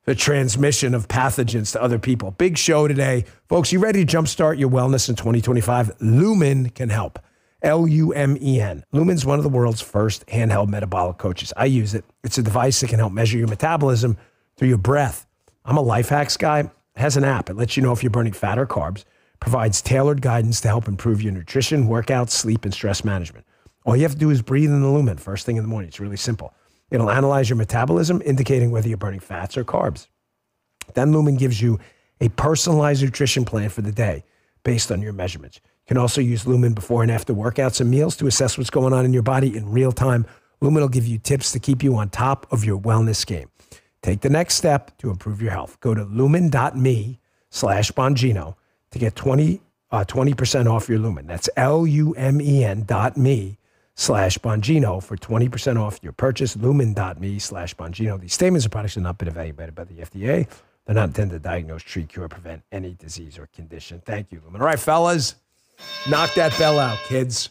the transmission of pathogens to other people. Big show today. Folks, you ready to jumpstart your wellness in 2025? Lumen can help. Lumen. Lumen's one of the world's first handheld metabolic coaches. I use it. It's a device that can help measure your metabolism through your breath. I'm a life hacks guy. It has an app. It lets you know if you're burning fat or carbs, provides tailored guidance to help improve your nutrition, workouts, sleep, and stress management. All you have to do is breathe in the Lumen first thing in the morning. It's really simple. It'll analyze your metabolism, indicating whether you're burning fats or carbs. Then Lumen gives you a personalized nutrition plan for the day based on your measurements. You can also use Lumen before and after workouts and meals to assess what's going on in your body in real time. Lumen will give you tips to keep you on top of your wellness game. Take the next step to improve your health. Go to lumen.me/Bongino to get 20% off your Lumen. That's lumen.me/Bongino for 20% off your purchase. Lumen.me/Bongino. These statements and products have not been evaluated by the FDA. They're not intended to diagnose, treat, cure, prevent any disease or condition. Thank you, Lumen. All right, fellas, knock that bell out, kids.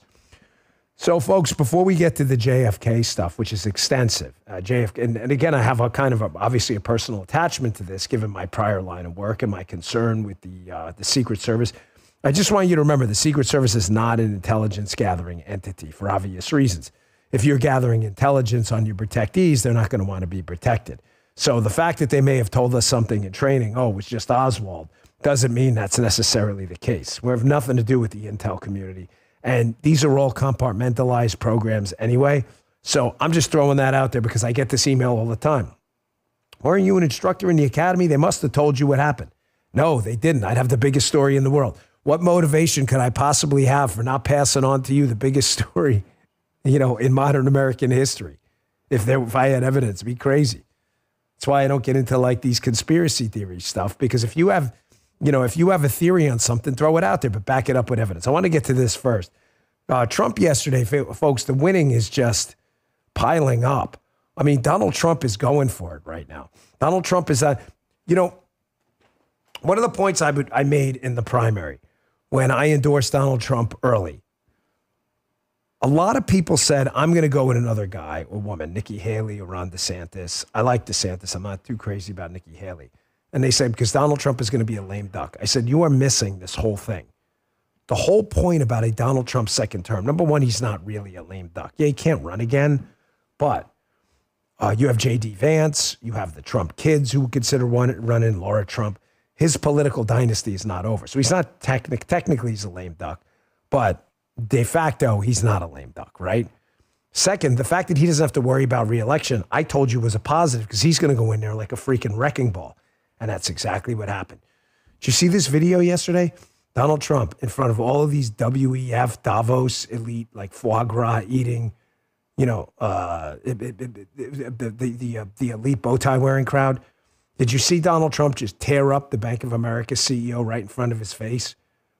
So, folks, before we get to the JFK stuff, which is extensive, JFK, and again, I have obviously a personal attachment to this, given my prior line of work and my concern with the Secret Service. I just want you to remember the Secret Service is not an intelligence gathering entity for obvious reasons. If you're gathering intelligence on your protectees, they're not going to want to be protected. So the fact that they may have told us something in training, oh, it was just Oswald, doesn't mean that's necessarily the case. We have nothing to do with the intel community. And these are all compartmentalized programs anyway. So I'm just throwing that out there because I get this email all the time. Weren't you an instructor in the academy? They must have told you what happened. No, they didn't. I'd have the biggest story in the world. What motivation could I possibly have for not passing on to you the biggest story, in modern American history? If I had evidence, it'd be crazy. That's why I don't get into like these conspiracy theory stuff, because if you have a theory on something, throw it out there, but back it up with evidence. I want to get to this first. Trump yesterday, folks, the winning is just piling up. I mean, Donald Trump is going for it right now. Donald Trump is, one of the points I made in the primary when I endorsed Donald Trump early, a lot of people said, I'm going to go with another guy or woman, Nikki Haley or Ron DeSantis. I like DeSantis. I'm not too crazy about Nikki Haley. And they said, because Donald Trump is going to be a lame duck. I said, you are missing this whole thing. The whole point about a Donald Trump second term, number one, he's not really a lame duck. Yeah, he can't run again, but you have J.D. Vance, you have the Trump kids who consider running, Laura Trump. His political dynasty is not over. So he's not technically he's a lame duck, but de facto, he's not a lame duck, right? Second, the fact that he doesn't have to worry about re-election, I told you was a positive because he's going to go in there like a freaking wrecking ball. And that's exactly what happened. Did you see this video yesterday? Donald Trump in front of all of these WEF, Davos elite, like foie gras eating, the elite bow tie wearing crowd. Did you see Donald Trump just tear up the Bank of America CEO right in front of his face?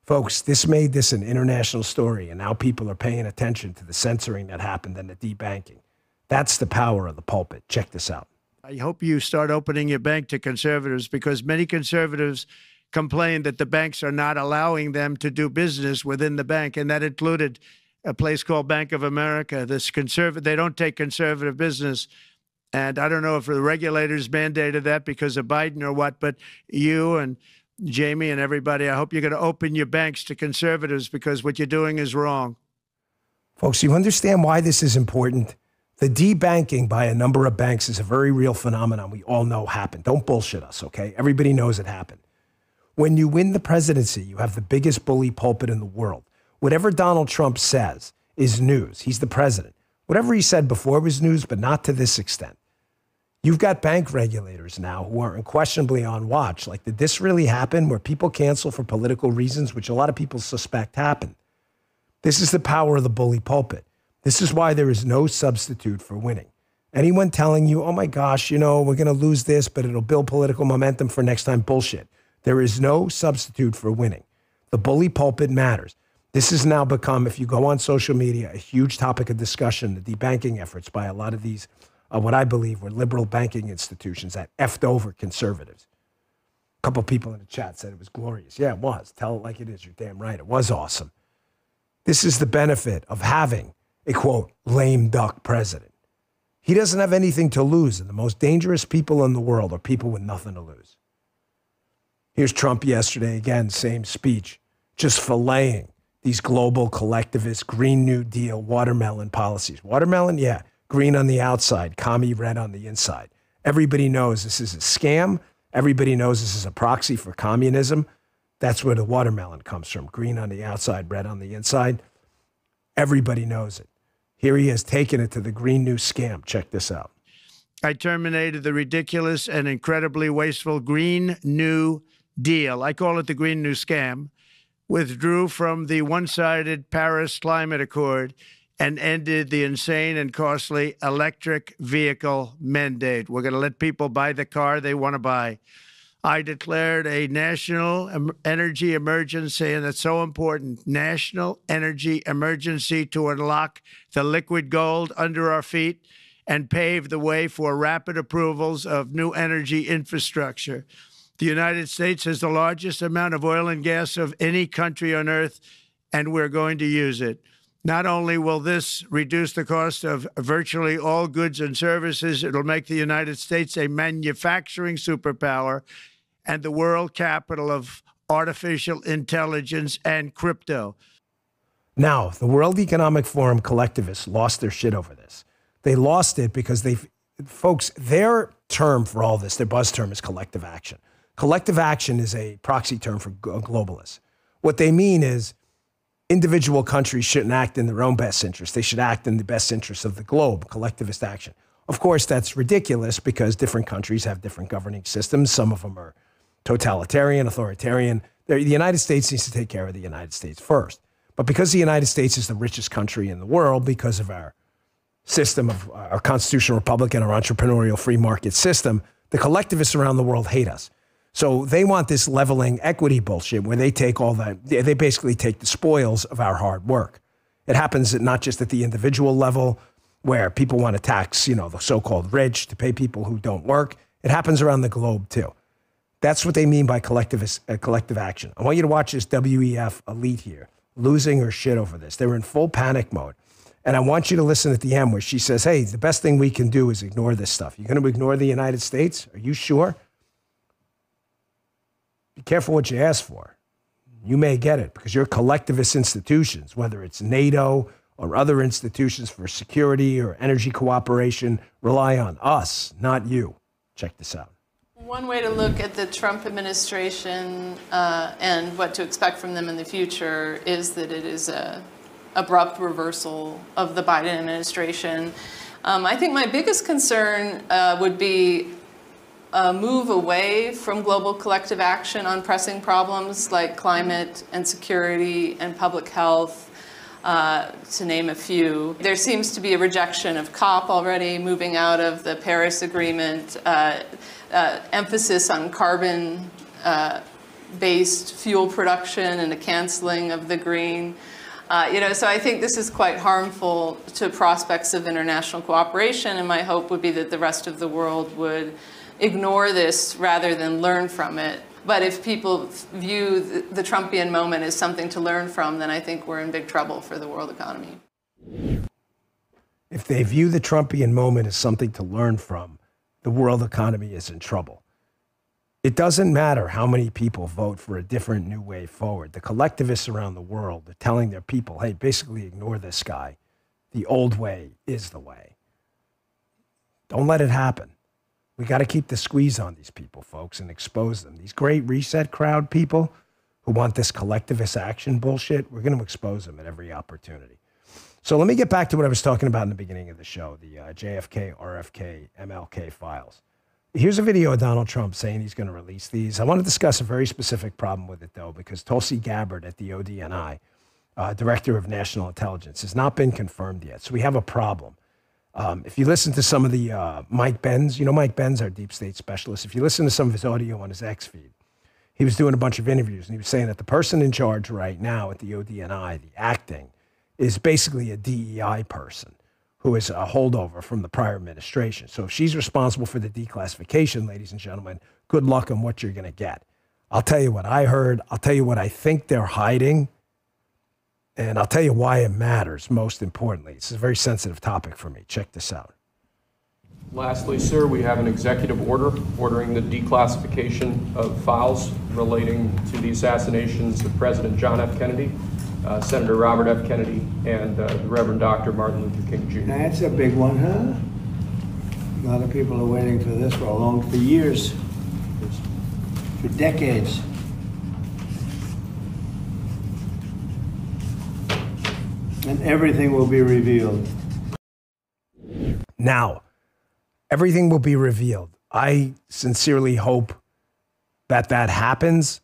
Folks, this made this an international story, and now people are paying attention to the censoring that happened and the debanking. That's the power of the pulpit. Check this out. I hope you start opening your bank to conservatives, because many conservatives complain that the banks are not allowing them to do business within the bank, and that included a place called Bank of America. They don't take conservative business. And I don't know if the regulators mandated that because of Biden or what, but you and Jamie and everybody, I hope you're going to open your banks to conservatives, because what you're doing is wrong. Folks, you understand why this is important? The debanking by a number of banks is a very real phenomenon we all know happened. Don't bullshit us, okay? Everybody knows it happened. When you win the presidency, you have the biggest bully pulpit in the world. Whatever Donald Trump says is news. He's the president. Whatever he said before was news, but not to this extent. You've got bank regulators now who are unquestionably on watch. Like, did this really happen where people cancel for political reasons, which a lot of people suspect happened? This is the power of the bully pulpit. This is why there is no substitute for winning. Anyone telling you, oh my gosh, we're going to lose this, but it'll build political momentum for next time, bullshit. There is no substitute for winning. The bully pulpit matters. This has now become, if you go on social media, a huge topic of discussion, the debanking efforts by a lot of these, what I believe were liberal banking institutions that effed over conservatives. A couple people in the chat said it was glorious. Yeah, it was. Tell it like it is. You're damn right. It was awesome. This is the benefit of having a, quote, lame duck president. He doesn't have anything to lose, and the most dangerous people in the world are people with nothing to lose. Here's Trump yesterday, again, same speech, just filleting these global collectivist Green New Deal watermelon policies. Watermelon, yeah, green on the outside, commie red on the inside. Everybody knows this is a scam. Everybody knows this is a proxy for communism. That's where the watermelon comes from, green on the outside, red on the inside. Everybody knows it. Here he has taken it to the Green New scam. Check this out. I terminated the ridiculous and incredibly wasteful Green New Deal. I call it the Green New scam. Withdrew from the one-sided Paris Climate Accord and ended the insane and costly electric vehicle mandate. We're going to let people buy the car they want to buy. I declared a national energy emergency, and that's so important, national energy emergency to unlock the liquid gold under our feet and pave the way for rapid approvals of new energy infrastructure. The United States has the largest amount of oil and gas of any country on earth, and we're going to use it. Not only will this reduce the cost of virtually all goods and services, it'll make the United States a manufacturing superpower and the world capital of artificial intelligence and crypto. Now, the World Economic Forum collectivists lost their shit over this. They lost it because folks, their term for all this, their buzz term is collective action. Collective action is a proxy term for globalists. What they mean is individual countries shouldn't act in their own best interest. They should act in the best interest of the globe, collectivist action. Of course, that's ridiculous because different countries have different governing systems. Some of them are totalitarian, authoritarian. The United States needs to take care of the United States first. But because the United States is the richest country in the world, because of our system of our constitutional republic and our entrepreneurial free market system, the collectivists around the world hate us. So they want this leveling equity bullshit where they take all that, they basically take the spoils of our hard work. It happens not just at the individual level where people want to tax, the so-called rich to pay people who don't work. It happens around the globe too. That's what they mean by collective action. I want you to watch this WEF elite here, losing her shit over this. They're in full panic mode. And I want you to listen at the end where she says, hey, the best thing we can do is ignore this stuff. You're going to ignore the United States? Are you sure? Be careful what you ask for. You may get it because your collectivist institutions, whether it's NATO or other institutions for security or energy cooperation, rely on us, not you. Check this out. One way to look at the Trump administration and what to expect from them in the future is that it is an abrupt reversal of the Biden administration. I think my biggest concern would be a move away from global collective action on pressing problems like climate and security and public health, to name a few. There seems to be a rejection of COP already, moving out of the Paris Agreement, emphasis on carbon-based fuel production and a canceling of the green. So I think this is quite harmful to prospects of international cooperation, and my hope would be that the rest of the world would ignore this rather than learn from it. But if people view the Trumpian moment as something to learn from, then I think we're in big trouble for the world economy. If they view the Trumpian moment as something to learn from, the world economy is in trouble. It doesn't matter how many people vote for a different new way forward. The collectivists around the world are telling their people, hey, basically ignore this guy. The old way is the way. Don't let it happen. We got to keep the squeeze on these people, folks, and expose them. These great reset crowd people who want this collectivist action bullshit, we're going to expose them at every opportunity. So let me get back to what I was talking about in the beginning of the show, the JFK, RFK, MLK files. Here's a video of Donald Trump saying he's going to release these. I want to discuss a very specific problem with it, though, because Tulsi Gabbard at the ODNI, Director of National Intelligence, has not been confirmed yet. So we have a problem. If you listen to some of the Mike Benz, Mike Benz, our deep state specialist, if you listen to some of his audio on his X feed, he was doing a bunch of interviews, and he was saying that the person in charge right now at the ODNI, the acting, is basically a DEI person who is a holdover from the prior administration. So if she's responsible for the declassification, ladies and gentlemen, good luck on what you're going to get. I'll tell you what I heard. I'll tell you what I think they're hiding. And I'll tell you why it matters, most importantly. It's a very sensitive topic for me. Check this out. Lastly, sir, we have an executive order ordering the declassification of files relating to the assassinations of President John F. Kennedy, Senator Robert F. Kennedy, and the Reverend Dr. Martin Luther King Jr. That's a big one, huh? A lot of people are waiting for this for years, for decades. And everything will be revealed. Now, everything will be revealed. I sincerely hope that that happens.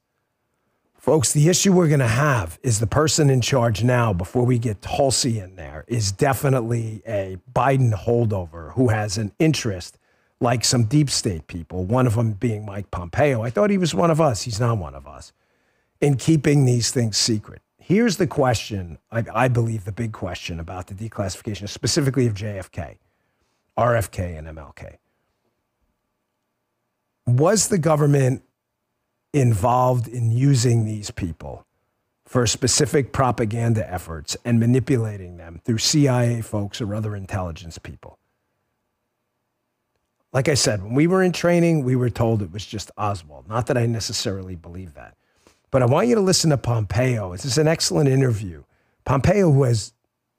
Folks, the issue we're going to have is the person in charge now, before we get Tulsi in there, is definitely a Biden holdover who has an interest, like some deep state people, one of them being Mike Pompeo. I thought he was one of us. He's not one of us. In keeping these things secret. Here's the question, I believe the big question about the declassification, specifically of JFK, RFK, and MLK. Was the government involved in using these people for specific propaganda efforts and manipulating them through CIA folks or other intelligence people? Like I said, when we were in training, we were told it was just Oswald. Not that I necessarily believe that. But I want you to listen to Pompeo. This is an excellent interview. Pompeo, who has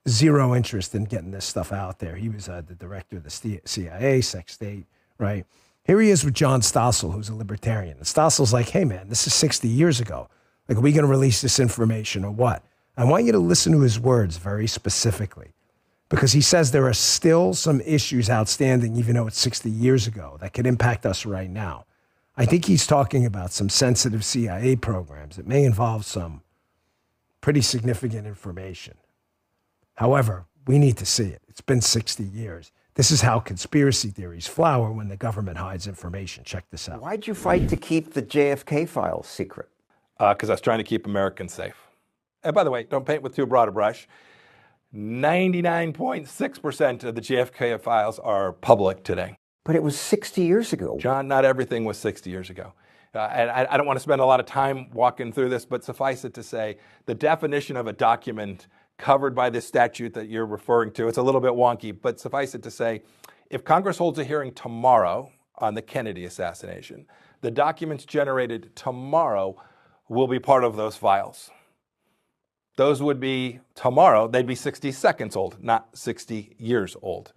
zero interest in getting this stuff out there. He was the director of the CIA, Sex State, right? Here he is with John Stossel, who's a libertarian. And Stossel's like, hey, man, this is 60 years ago. Like, are we going to release this information or what? I want you to listen to his words very specifically, because he says there are still some issues outstanding, even though it's 60 years ago, that could impact us right now. I think he's talking about some sensitive CIA programs that may involve some pretty significant information. However, we need to see it. It's been 60 years. This is how conspiracy theories flower when the government hides information. Check this out. Why'd you fight to keep the JFK files secret? Because I was trying to keep Americans safe. And by the way, don't paint with too broad a brush. 99.6% of the JFK files are public today. But it was 60 years ago. John, not everything was 60 years ago. And I don't want to spend a lot of time walking through this, but suffice it to say, the definition of a document covered by this statute that you're referring to, it's a little bit wonky, but suffice it to say, if Congress holds a hearing tomorrow on the Kennedy assassination, the documents generated tomorrow will be part of those files. Those would be tomorrow, they'd be 60 seconds old, not 60 years old.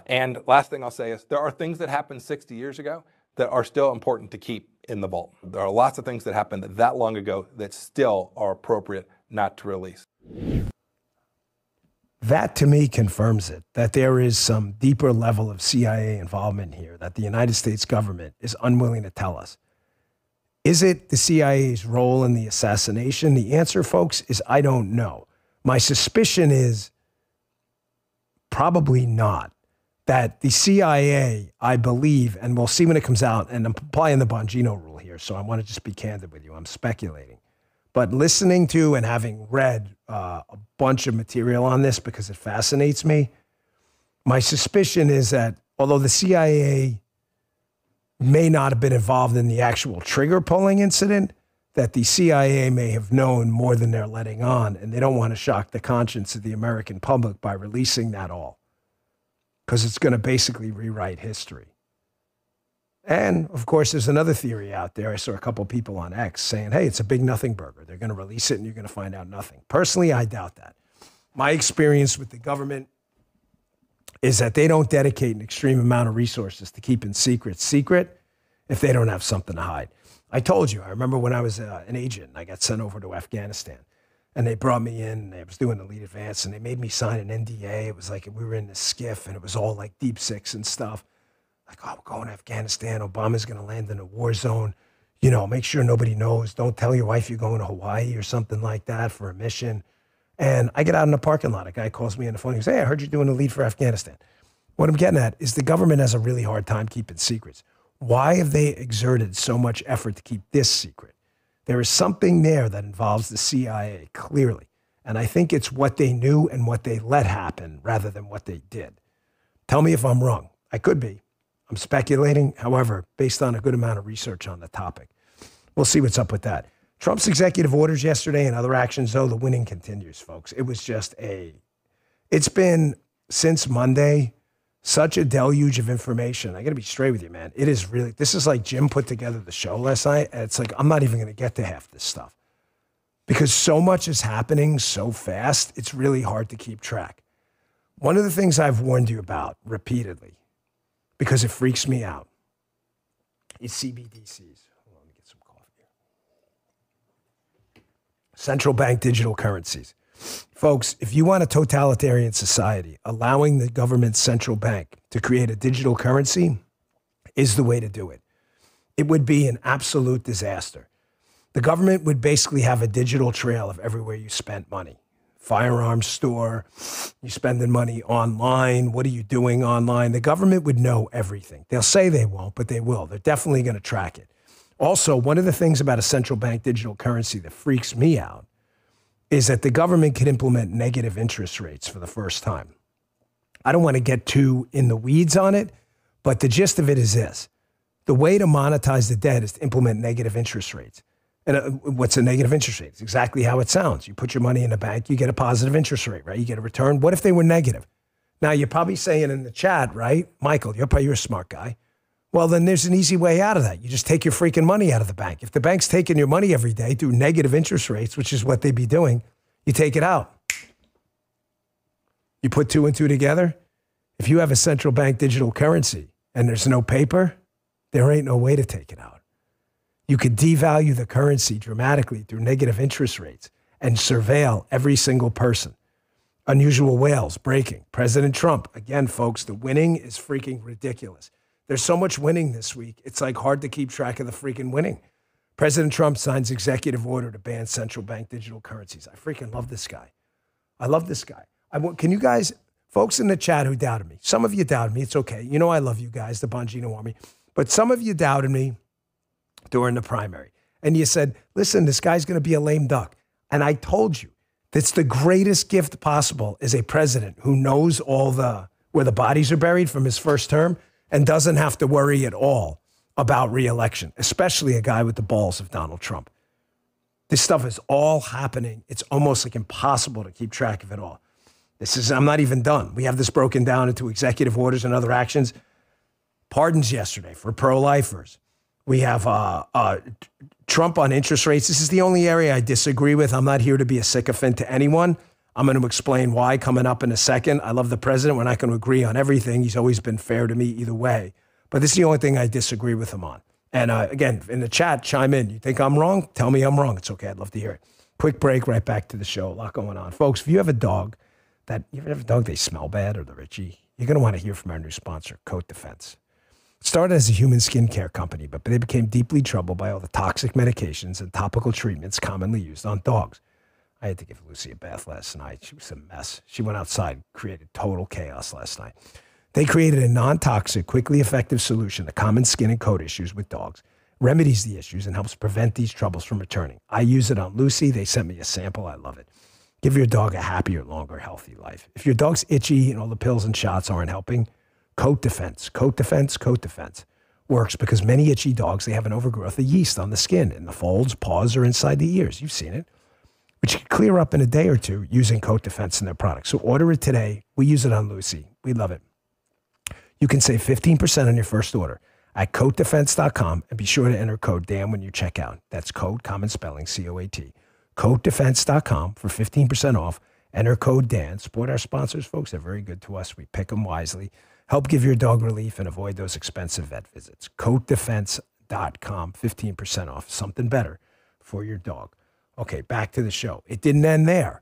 And last thing I'll say is there are things that happened 60 years ago that are still important to keep in the vault. There are lots of things that happened that long ago that still are appropriate not to release. That to me confirms it, that there is some deeper level of CIA involvement here that the United States government is unwilling to tell us. Is it the CIA's role in the assassination? The answer, folks, is I don't know. My suspicion is probably not. That the CIA, I believe, and we'll see when it comes out, and I'm applying the Bongino rule here, so I want to just be candid with you. I'm speculating. But listening to and having read a bunch of material on this because it fascinates me, my suspicion is that although the CIA may not have been involved in the actual trigger pulling incident, that the CIA may have known more than they're letting on, and they don't want to shock the conscience of the American public by releasing that all, because it's going to basically rewrite history. And, of course, there's another theory out there. I saw a couple people on X saying, hey, it's a big nothing burger. They're going to release it and you're going to find out nothing. Personally, I doubt that. My experience with the government is that they don't dedicate an extreme amount of resources to keeping secrets secret if they don't have something to hide. I told you, I remember when I was an agent, I got sent over to Afghanistan. And they brought me in, and I was doing the lead advance, and they made me sign an NDA. It was like we were in this skiff, and it was all like deep six and stuff. Like, oh, we're going to Afghanistan. Obama's going to land in a war zone. You know, make sure nobody knows. Don't tell your wife you're going to Hawaii or something like that for a mission. And I get out in the parking lot. A guy calls me on the phone. He goes, hey, I heard you're doing the lead for Afghanistan. What I'm getting at is the government has a really hard time keeping secrets. Why have they exerted so much effort to keep this secret? There is something there that involves the CIA, clearly. And I think it's what they knew and what they let happen rather than what they did. Tell me if I'm wrong. I could be. I'm speculating, however, based on a good amount of research on the topic. We'll see what's up with that. Trump's executive orders yesterday and other actions, though, the winning continues, folks. It was just it's been since Monday, Such a deluge of information. I got to be straight with you, man. It is really, this is like Jim put together the show last night. And it's like, I'm not even going to get to half this stuff because so much is happening so fast. It's really hard to keep track. One of the things I've warned you about repeatedly, because it freaks me out, is CBDCs. Hold on, let me get some coffee here. Central bank digital currencies. Folks, if you want a totalitarian society, allowing the government's central bank to create a digital currency is the way to do it. It would be an absolute disaster. The government would basically have a digital trail of everywhere you spent money. Firearms store, you spending money online, what are you doing online? The government would know everything. They'll say they won't, but they will. They're definitely going to track it. Also, one of the things about a central bank digital currency that freaks me out is that the government could implement negative interest rates for the first time. I don't want to get too in the weeds on it, but the gist of it is this. The way to monetize the debt is to implement negative interest rates. And what's a negative interest rate? It's exactly how it sounds. You put your money in a bank, you get a positive interest rate, right? You get a return. What if they were negative? Now, you're probably saying in the chat, right? Michael, you're a smart guy. Well, then there's an easy way out of that. You just take your freaking money out of the bank. If the bank's taking your money every day through negative interest rates, which is what they'd be doing, you take it out. You put 2 and 2 together. If you have a central bank digital currency and there's no paper, there ain't no way to take it out. You could devalue the currency dramatically through negative interest rates and surveil every single person. Unusual whales breaking. President Trump, again, folks, the winning is freaking ridiculous. There's so much winning this week, it's like hard to keep track of the freaking winning. President Trump signs executive order to ban central bank digital currencies. I freaking love this guy. I love this guy. Can you guys, folks in the chat who doubted me, some of you doubted me, it's okay. You know I love you guys, the Bongino Army. But some of you doubted me during the primary. And you said, listen, this guy's going to be a lame duck. And I told you, that's the greatest gift possible is a president who knows where the bodies are buried from his first term and doesn't have to worry at all about re-election, especially a guy with the balls of Donald Trump. This stuff is all happening. It's almost like impossible to keep track of it all. I'm not even done. We have this broken down into executive orders and other actions. Pardons yesterday for pro-lifers. We have Trump on interest rates. This is the only area I disagree with. I'm not here to be a sycophant to anyone. I'm going to explain why coming up in a second. I love the president. We're not going to agree on everything. He's always been fair to me either way. But this is the only thing I disagree with him on. And again, in the chat, chime in. You think I'm wrong? Tell me I'm wrong. It's okay. I'd love to hear it. Quick break, right back to the show. A lot going on. Folks, if you have a dog they smell bad or they're itchy, you're going to want to hear from our new sponsor, Coat Defense. It started as a human skincare company, but they became deeply troubled by all the toxic medications and topical treatments commonly used on dogs. I had to give Lucy a bath last night. She was a mess. She went outside, created total chaos last night. They created a non-toxic, quickly effective solution to common skin and coat issues with dogs, remedies the issues, and helps prevent these troubles from returning. I use it on Lucy. They sent me a sample. I love it. Give your dog a happier, longer, healthy life. If your dog's itchy and all the pills and shots aren't helping, Coat Defense works because many itchy dogs, they have an overgrowth of yeast on the skin, in the folds, paws, or inside the ears. You've seen it, which can clear up in a day or two using Coat Defense in their products. So order it today. We use it on Lucy. We love it. You can save 15% on your first order at coatdefense.com and be sure to enter code DAN when you check out. That's code, common spelling, C-O-A-T. Coatdefense.com for 15% off. Enter code DAN. Support our sponsors, folks. They're very good to us. We pick them wisely. Help give your dog relief and avoid those expensive vet visits. Coatdefense.com, 15% off. Something better for your dog. Okay, back to the show. It didn't end there.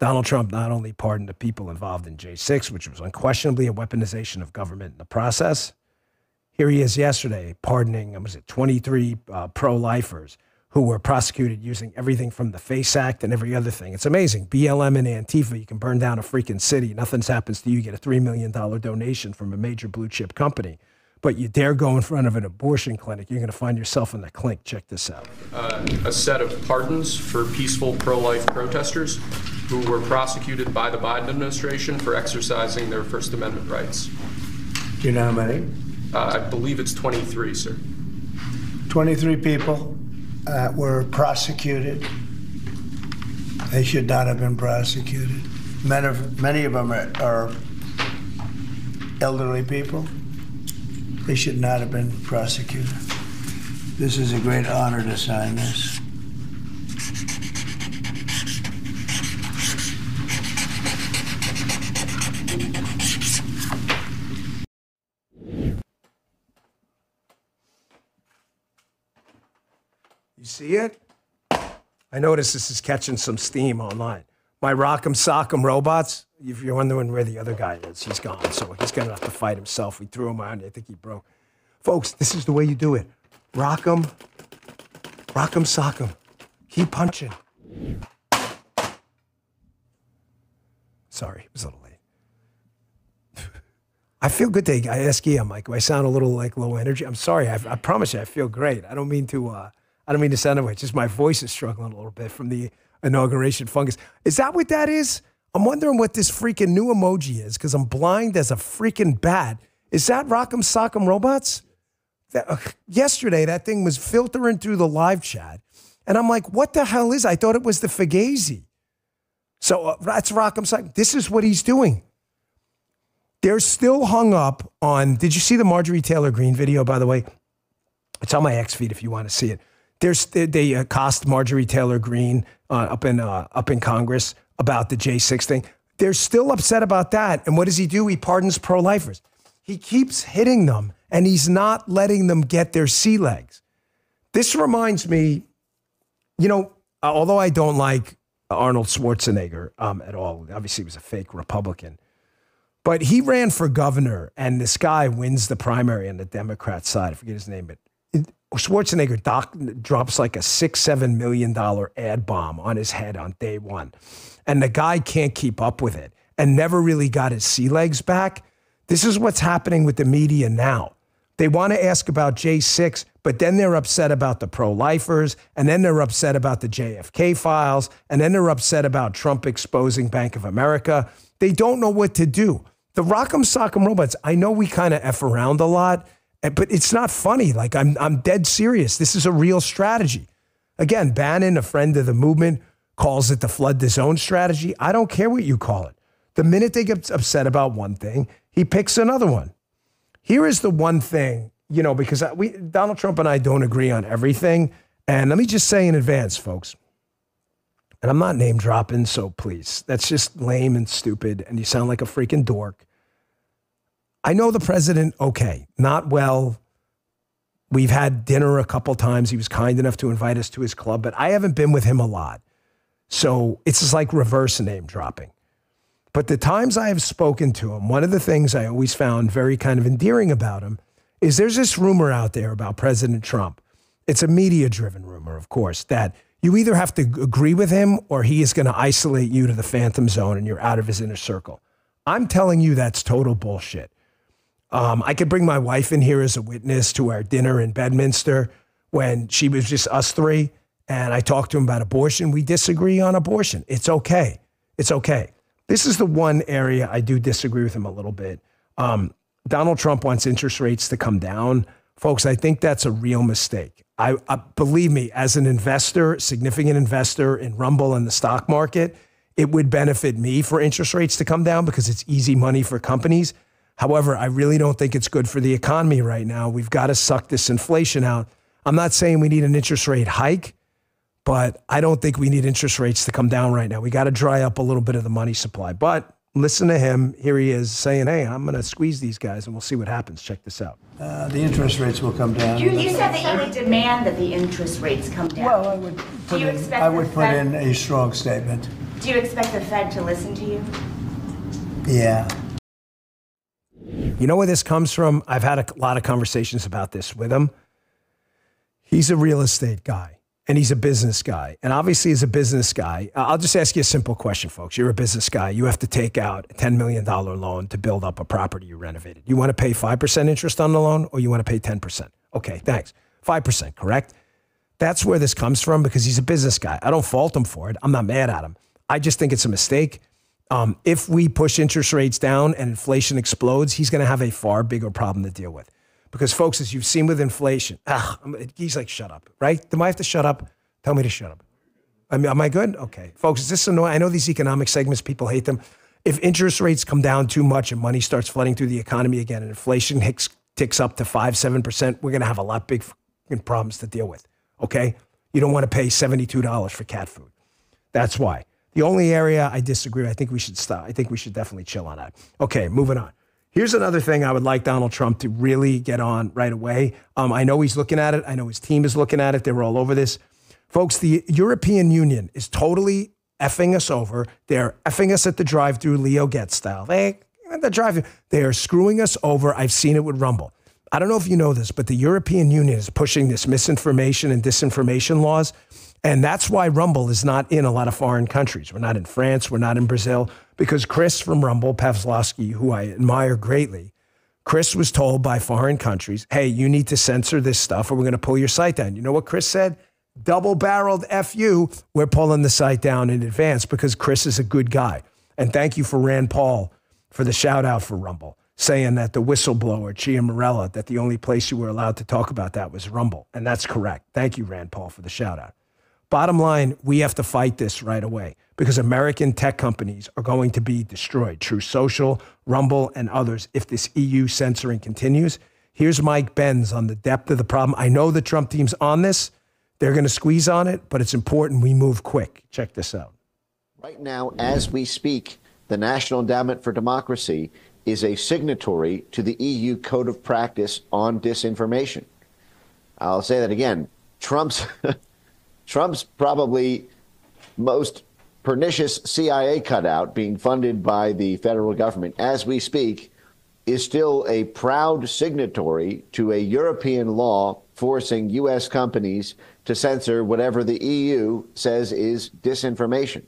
Donald Trump not only pardoned the people involved in J6, which was unquestionably a weaponization of government in the process. Here he is yesterday pardoning, 23 pro-lifers who were prosecuted using everything from the FACE Act and every other thing. It's amazing. BLM and Antifa, you can burn down a freaking city. Nothing happens to you. You get a $3 million donation from a major blue chip company. But you dare go in front of an abortion clinic, you're going to find yourself in the clink. Check this out. A set of pardons for peaceful pro-life protesters who were prosecuted by the Biden administration for exercising their First Amendment rights. Do you know how many? I believe it's 23, sir. 23 people were prosecuted. They should not have been prosecuted. Many of them are elderly people. They should not have been prosecuted. This is a great honor to sign this. You see it? I notice this is catching some steam online. My Rock'em Sock'em robots, if you're wondering where the other guy is, he's gone. So he's going to have to fight himself. We threw him on. I think he broke. Folks, this is the way you do it. Rock'em Sock'em. Keep punching. Sorry, it was a little late. I feel good today. I ask you, I'm like, do I sound a little like low energy? I'm sorry. I promise you, I feel great. I don't mean to sound that way. It's just my voice is struggling a little bit from the inauguration fungus. Is that what that is? I'm wondering what this freaking new emoji is because I'm blind as a freaking bat. Is that Rock'em Sock'em Robots? Yesterday, that thing was filtering through the live chat. And I'm like, what the hell is it? I thought it was the Fugazi. So that's Rock'em Sock'em. This is what he's doing. They're still hung up on, did you see the Marjorie Taylor Greene video, by the way? It's on my X feed if you want to see it. They accost Marjorie Taylor Greene up in Congress about the J6 thing. They're still upset about that. And what does he do? He pardons pro-lifers. He keeps hitting them, and he's not letting them get their sea legs. This reminds me, although I don't like Arnold Schwarzenegger at all, obviously he was a fake Republican, but he ran for governor, and this guy wins the primary on the Democrat side. I forget his name, but Schwarzenegger drops like a $6-7 million ad bomb on his head on day one. And the guy can't keep up with it and never really got his sea legs back. This is what's happening with the media now. They want to ask about J6, but then they're upset about the pro-lifers, and then they're upset about the JFK files, and then they're upset about Trump exposing Bank of America. They don't know what to do. The Rock'em Sock'em Robots, I know we kind of F around a lot, but it's not funny. Like, I'm dead serious. This is a real strategy. Again, Bannon, a friend of the movement, calls it the flood the zone strategy. I don't care what you call it. The minute they get upset about one thing, he picks another one. Here is the one thing, because Donald Trump and I don't agree on everything. And let me just say in advance, folks, and I'm not name dropping, so please, that's just lame and stupid, and you sound like a freaking dork. I know the president, okay, not well. We've had dinner a couple times. He was kind enough to invite us to his club, but I haven't been with him a lot. So it's just like reverse name dropping. But the times I have spoken to him, one of the things I always found very kind of endearing about him is there's this rumor out there about President Trump. It's a media-driven rumor, of course, that you either have to agree with him or he is going to isolate you to the phantom zone and you're out of his inner circle. I'm telling you that's total bullshit. I could bring my wife in here as a witness to our dinner in Bedminster when she was just us three, and I talked to him about abortion. We disagree on abortion. It's okay. It's okay. This is the one area I do disagree with him a little bit. Donald Trump wants interest rates to come down. Folks, I think that's a real mistake. I believe me, as an investor, significant investor in Rumble and the stock market, it would benefit me for interest rates to come down because it's easy money for companies. However, I really don't think it's good for the economy right now. We've got to suck this inflation out. I'm not saying we need an interest rate hike, but I don't think we need interest rates to come down right now. We got to dry up a little bit of the money supply. But listen to him. Here he is saying, hey, I'm going to squeeze these guys and we'll see what happens. Check this out. The interest rates will come down. You said that you would demand that the interest rates come down. Well, I would put in a strong statement. Do you expect the Fed to listen to you? Yeah. You know where this comes from? I've had a lot of conversations about this with him. He's a real estate guy and he's a business guy. And obviously as a business guy, I'll just ask you a simple question, folks. You're a business guy. You have to take out a $10 million loan to build up a property you renovated. You want to pay 5% interest on the loan or you want to pay 10%? Okay, thanks. 5%, correct? That's where this comes from because he's a business guy. I don't fault him for it. I'm not mad at him. I just think it's a mistake. If we push interest rates down and inflation explodes, he's going to have a far bigger problem to deal with. Because, folks, as you've seen with inflation, he's like, shut up, right? Do I have to shut up? Tell me to shut up. I mean, am I good? Okay. Folks, is this annoying? I know these economic segments, people hate them. If interest rates come down too much and money starts flooding through the economy again and inflation ticks up to 5-7%, we're going to have a lot big problems to deal with, okay? You don't want to pay $72 for cat food. That's why. The only area I disagree, I think we should stop. I think we should definitely chill on that. Okay, moving on. Here's another thing I would like Donald Trump to really get on right away. I know he's looking at it. I know his team is looking at it. They were all over this. Folks, the European Union is totally effing us over. They're effing us at the drive-through, Leo Getz style. They are screwing us over. I've seen it with Rumble. I don't know if you know this, but the European Union is pushing this misinformation and disinformation laws. And that's why Rumble is not in a lot of foreign countries. We're not in France. We're not in Brazil. Because Chris from Rumble, Pavlovsky, who I admire greatly, Chris was told by foreign countries, hey, you need to censor this stuff or we're going to pull your site down. You know what Chris said? Double-barreled F you. We're pulling the site down in advance because Chris is a good guy. And thank you for Rand Paul for the shout-out for Rumble, saying that the whistleblower, Chia Morella, that the only place you were allowed to talk about that was Rumble. And that's correct. Thank you, Rand Paul, for the shout-out. Bottom line, we have to fight this right away because American tech companies are going to be destroyed. True Social, Rumble, and others if this EU censoring continues. Here's Mike Benz on the depth of the problem. I know the Trump team's on this. They're going to squeeze on it, but it's important we move quick. Check this out. Right now, as we speak, the National Endowment for Democracy is a signatory to the EU Code of Practice on Disinformation. I'll say that again. Trump's probably most pernicious CIA cutout, being funded by the federal government as we speak, is still a proud signatory to a European law forcing U.S. companies to censor whatever the EU says is disinformation.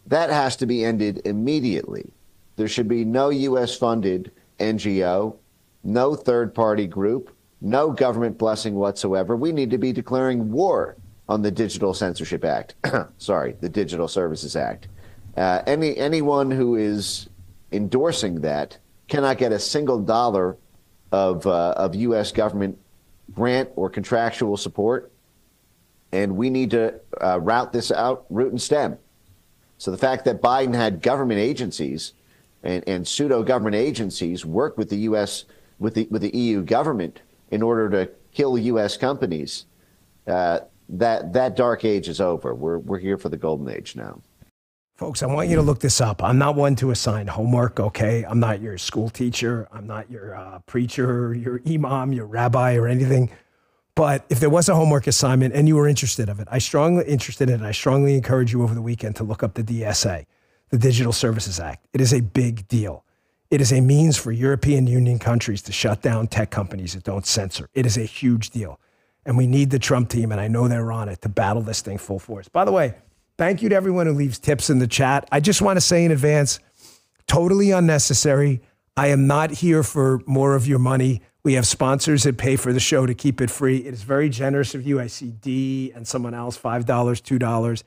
That has to be ended immediately. There should be no U.S.-funded NGO, no third-party group, no government blessing whatsoever. We need to be declaring war on the Digital Censorship Act. Sorry, the Digital Services Act. Anyone who is endorsing that cannot get a single dollar of U.S. government grant or contractual support, and we need to route this out, root and stem. So the fact that Biden had government agencies and pseudo-government agencies work with the U.S. with the EU government in order to kill U.S. companies, that dark age is over. We're here for the golden age now. Folks, I want you to look this up. I'm not one to assign homework, okay? I'm not your school teacher. I'm not your preacher, your imam, your rabbi, or anything. But if there was a homework assignment and you were interested in it, I strongly encourage you over the weekend to look up the DSA, the Digital Services Act. It is a big deal. It is a means for European Union countries to shut down tech companies that don't censor. It is a huge deal. And we need the Trump team, and I know they're on it, to battle this thing full force. By the way, thank you to everyone who leaves tips in the chat. I just want to say in advance, totally unnecessary. I am not here for more of your money. We have sponsors that pay for the show to keep it free. It is very generous of you. I see D and someone else, $5, $2.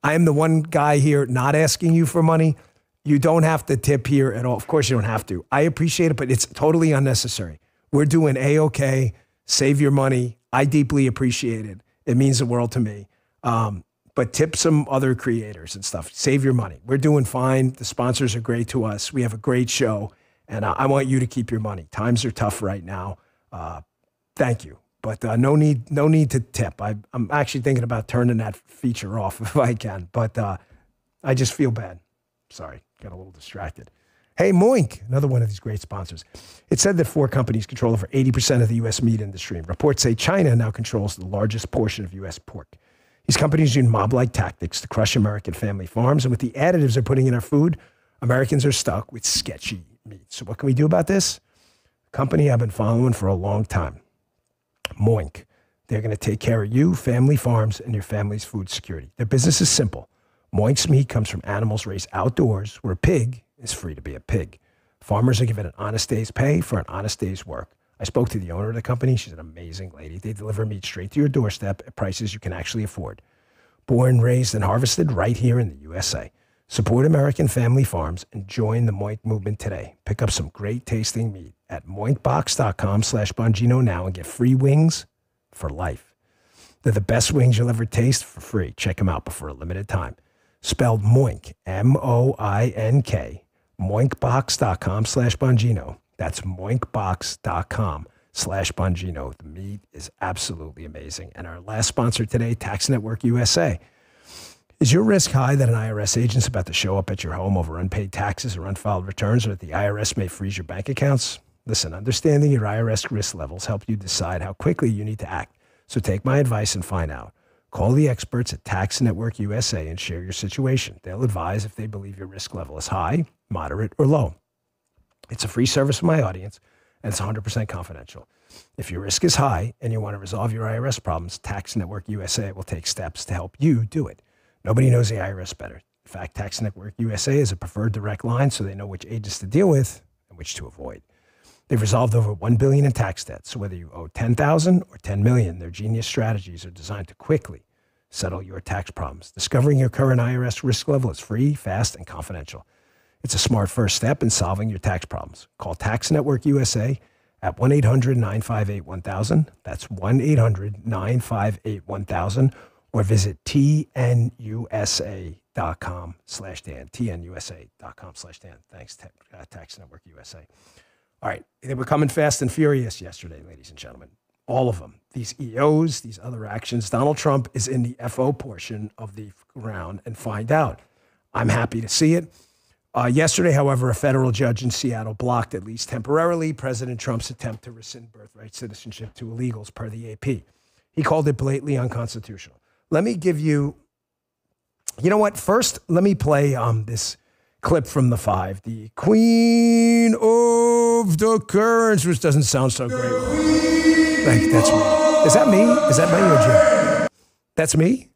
I am the one guy here not asking you for money. You don't have to tip here at all. Of course you don't have to. I appreciate it, but it's totally unnecessary. We're doing A-OK. Save your money. I deeply appreciate it. It means the world to me. But tip some other creators and stuff. Save your money. We're doing fine. The sponsors are great to us. We have a great show, and I want you to keep your money. Times are tough right now. Thank you. But no need to tip. I'm actually thinking about turning that feature off if I can. But I just feel bad. Sorry, got a little distracted. Hey, Moink, another one of these great sponsors. It said that 4 companies control over 80% of the U.S. meat industry. Reports say China now controls the largest portion of U.S. pork. These companies use mob-like tactics to crush American family farms. And with the additives they're putting in our food, Americans are stuck with sketchy meat. So what can we do about this? A company I've been following for a long time. Moink. They're going to take care of you, family farms, and your family's food security. Their business is simple. Moink's meat comes from animals raised outdoors, where a pig is free to be a pig. Farmers are given an honest day's pay for an honest day's work. I spoke to the owner of the company. She's an amazing lady. They deliver meat straight to your doorstep at prices you can actually afford. Born, raised, and harvested right here in the USA. Support American family farms and join the Moink movement today. Pick up some great tasting meat at moinkbox.com/Bongino now and get free wings for life. They're the best wings you'll ever taste for free. Check them out before a limited time. spelled Moink, M-O-I-N-K, moinkbox.com/Bongino. That's moinkbox.com/Bongino. The meat is absolutely amazing. And our last sponsor today, Tax Network USA. Is your risk high that an IRS agent's about to show up at your home over unpaid taxes or unfiled returns, or that the IRS may freeze your bank accounts? Listen, understanding your IRS risk levels help you decide how quickly you need to act. So take my advice and find out. Call the experts at Tax Network USA and share your situation. They'll advise if they believe your risk level is high, moderate, or low. It's a free service for my audience, and it's 100% confidential. If your risk is high and you want to resolve your IRS problems, Tax Network USA will take steps to help you do it. Nobody knows the IRS better. In fact, Tax Network USA is a preferred direct line, so they know which agents to deal with and which to avoid. They've resolved over $1 billion in tax debt, so whether you owe $10,000 or $10 million, their genius strategies are designed to quickly settle your tax problems. Discovering your current IRS risk level is free, fast, and confidential. It's a smart first step in solving your tax problems. Call Tax Network USA at 1-800-958-1000. That's 1-800-958-1000, or visit tnusa.com/Dan. tnusa.com/Dan. Thanks, Tax Network USA. All right, they were coming fast and furious yesterday, ladies and gentlemen. All of them. These EOs, these other actions. Donald Trump is in the FO portion of the round, and find out. I'm happy to see it. Yesterday, however, a federal judge in Seattle blocked, at least temporarily, President Trump's attempt to rescind birthright citizenship to illegals per the AP. He called it blatantly unconstitutional. Let me give you, you know what? First, let me play this clip from the Five, the Queen of the Currents, which doesn't sound so great. Like, that's me. Is that me? Is that me or Jim? That's me?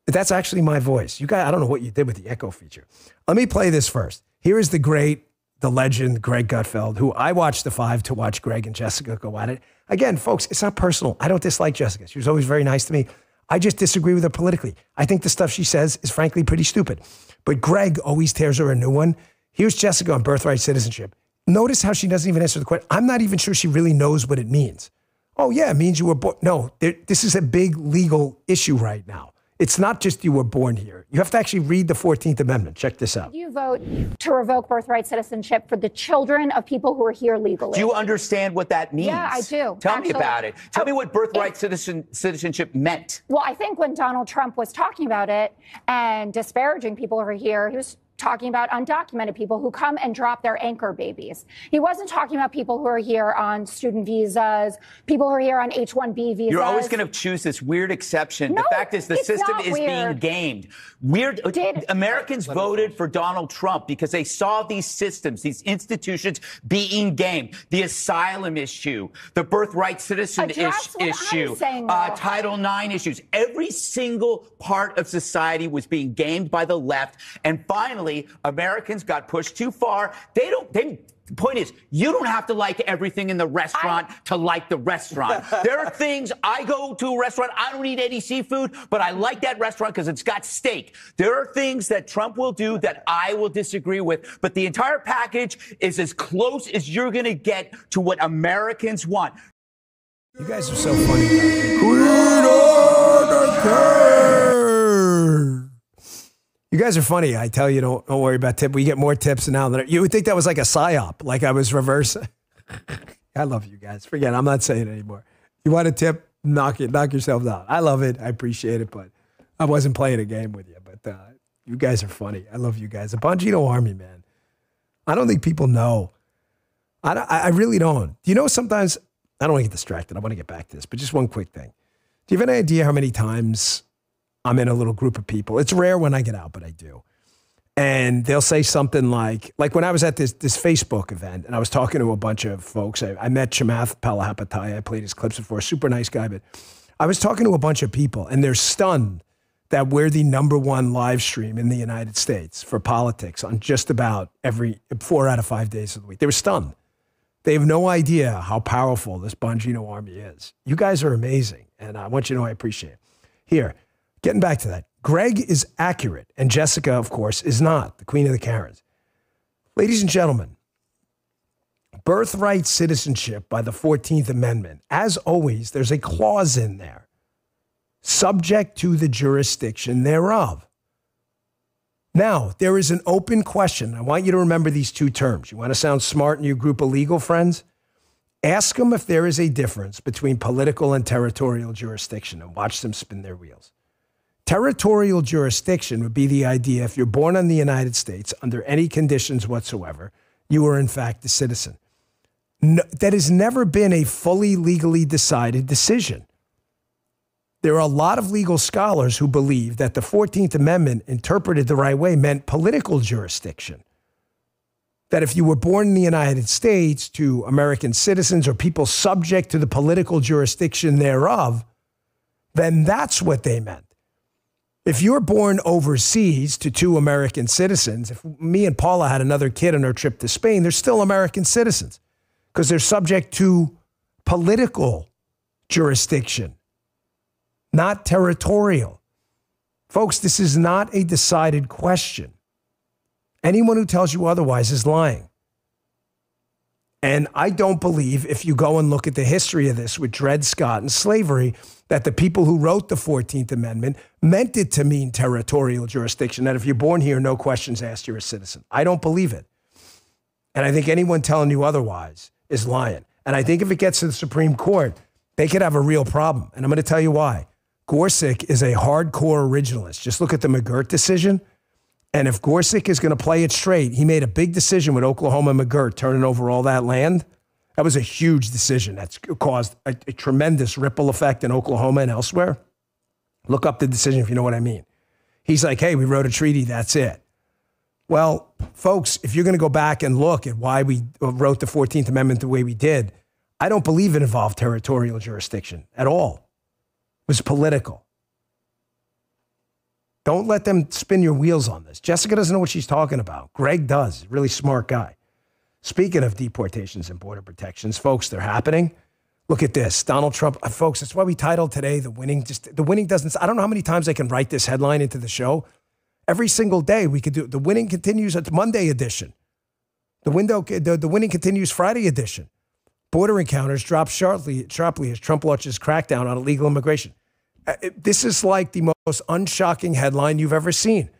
That's actually my voice. You guys, I don't know what you did with the echo feature. Let me play this first. Here is the great, the legend, Greg Gutfeld, who I watched the Five to watch Greg and Jessica go at it. Again, folks, it's not personal. I don't dislike Jessica. She was always very nice to me. I just disagree with her politically. I think the stuff she says is frankly pretty stupid. But Greg always tears her a new one. Here's Jessica on birthright citizenship. Notice how she doesn't even answer the question. I'm not even sure she really knows what it means. Oh, yeah, it means you were born. No, this is a big legal issue right now. It's not just you were born here. You have to actually read the 14th Amendment. Check this out. You vote to revoke birthright citizenship for the children of people who are here legally. Do you understand what that means? Yeah, I do. Tell me about it. Tell me what birthright citizenship meant. Well, I think when Donald Trump was talking about it and disparaging people who are here, he was talking about undocumented people who come and drop their anchor babies. He wasn't talking about people who are here on student visas, people who are here on H-1B visas. You're always going to choose this weird exception. No, the fact is the system is being gamed. Americans voted for Donald Trump because they saw these systems, these institutions being gamed. The asylum issue, the birthright citizen issue, Title IX issues. Every single part of society was being gamed by the left. And finally, Americans got pushed too far. The point is, you don't have to like everything in the restaurant to like the restaurant. There are things, I go to a restaurant, I don't eat any seafood, but I like that restaurant because it's got steak. There are things that Trump will do that I will disagree with, but the entire package is as close as you're going to get to what Americans want. You guys are so funny. Queen of the Currents. You guys are funny. I tell you, don't worry about tip. We get more tips now than you would think that was like a psyop, like I was reverse. I love you guys. Forget it. I'm not saying it anymore. You want a tip? Knock yourselves out. I love it. I appreciate it, but I wasn't playing a game with you. But you guys are funny. I love you guys. The Bongino Army, man. I don't think people know. I really don't. Do you know sometimes, I don't want to get distracted. I want to get back to this, but just one quick thing. Do you have any idea how many times I'm in a little group of people? It's rare when I get out, but I do. And they'll say something like when I was at this Facebook event and I was talking to a bunch of folks, I met Chamath Palihapitiya. I played his clips before, super nice guy, but I was talking to a bunch of people and they're stunned that we're the #1 live stream in the United States for politics on just about every 4 out of 5 days of the week. They were stunned. They have no idea how powerful this Bongino Army is. You guys are amazing, and I want you to know I appreciate it. Here, getting back to that, Greg is accurate, and Jessica, of course, is not, the Queen of the Karens. Ladies and gentlemen, birthright citizenship by the 14th Amendment, as always, there's a clause in there, subject to the jurisdiction thereof. Now, there is an open question. I want you to remember these two terms. You want to sound smart in your group of legal friends? Ask them if there is a difference between political and territorial jurisdiction and watch them spin their wheels. Territorial jurisdiction would be the idea if you're born in the United States under any conditions whatsoever, you are in fact a citizen. No, that has never been a fully legally decided decision. There are a lot of legal scholars who believe that the 14th Amendment, interpreted the right way, meant political jurisdiction. That if you were born in the United States to American citizens or people subject to the political jurisdiction thereof, then that's what they meant. If you're born overseas to two American citizens, if me and Paula had another kid on our trip to Spain, they're still American citizens because they're subject to political jurisdiction, not territorial. Folks, this is not a decided question. Anyone who tells you otherwise is lying. And I don't believe, if you go and look at the history of this with Dred Scott and slavery, that the people who wrote the 14th Amendment meant it to mean territorial jurisdiction, that if you're born here, no questions asked, you're a citizen. I don't believe it. And I think anyone telling you otherwise is lying. And I think if it gets to the Supreme Court, they could have a real problem. And I'm going to tell you why. Gorsuch is a hardcore originalist. Just look at the McGirt decision. And if Gorsuch is going to play it straight, he made a big decision with Oklahoma McGirt, turning over all that land. That was a huge decision that's caused a tremendous ripple effect in Oklahoma and elsewhere. Look up the decision if you know what I mean. He's like, hey, we wrote a treaty, that's it. Well, folks, if you're going to go back and look at why we wrote the 14th Amendment the way we did, I don't believe it involved territorial jurisdiction at all. It was political. Don't let them spin your wheels on this. Jessica doesn't know what she's talking about. Greg does. Really smart guy. Speaking of deportations and border protections, folks, they're happening. Look at this. Donald Trump. Folks, that's why we titled today, The Winning. Just the winning doesn't. I don't know how many times I can write this headline into the show. Every single day we could do. The winning continues. It's Monday edition. The winning continues Friday edition. Border encounters drop sharply as Trump launches crackdown on illegal immigration. This is like the most unshocking headline you've ever seen.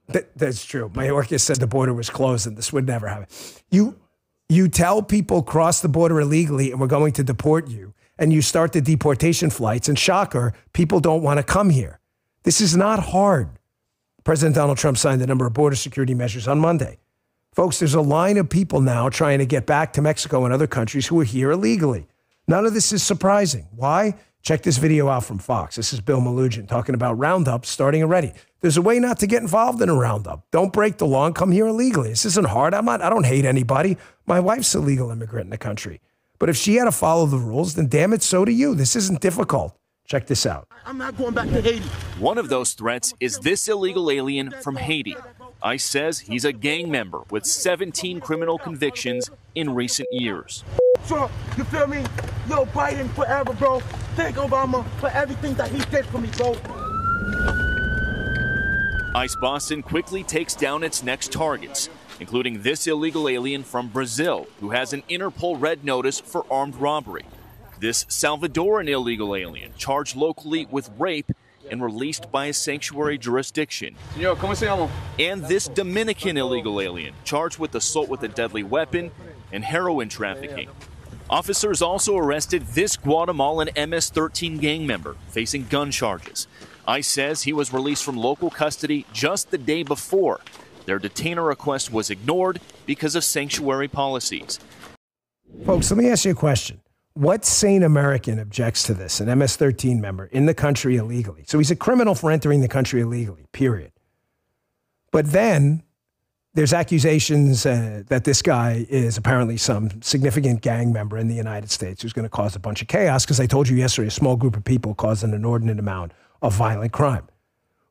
That's true. Mayorkas said the border was closed and this would never happen. You tell people cross the border illegally and we're going to deport you, and you start the deportation flights, and shocker, people don't want to come here. This is not hard. President Donald Trump signed a number of border security measures on Monday. Folks, there's a line of people now trying to get back to Mexico and other countries who are here illegally. None of this is surprising. Why? Check this video out from Fox. This is Bill Malugin talking about roundups starting already. There's a way not to get involved in a roundup. Don't break the law and come here illegally. This isn't hard. I don't hate anybody. My wife's a legal immigrant in the country. But if she had to follow the rules, then damn it, so do you. This isn't difficult. Check this out. I'm not going back to Haiti. One of those threats is this illegal alien from Haiti. ICE says he's a gang member with 17 criminal convictions in recent years. Trump, you feel me? Yo, Biden forever, bro. Thank Obama for everything that he did for me, bro. ICE Boston quickly takes down its next targets, including this illegal alien from Brazil who has an Interpol red notice for armed robbery. This Salvadoran illegal alien charged locally with rape and released by a sanctuary jurisdiction. Señor, ¿cómo se llama? And this Dominican illegal alien charged with assault with a deadly weapon and heroin trafficking. Officers also arrested this Guatemalan MS-13 gang member facing gun charges. ICE says he was released from local custody just the day before. Their detainer request was ignored because of sanctuary policies. Folks, let me ask you a question. What sane American objects to this? An MS-13 member in the country illegally. So he's a criminal for entering the country illegally, period. But then there's accusations that this guy is apparently some significant gang member in the United States who's going to cause a bunch of chaos because I told you yesterday a small group of people caused an inordinate amount of violent crime.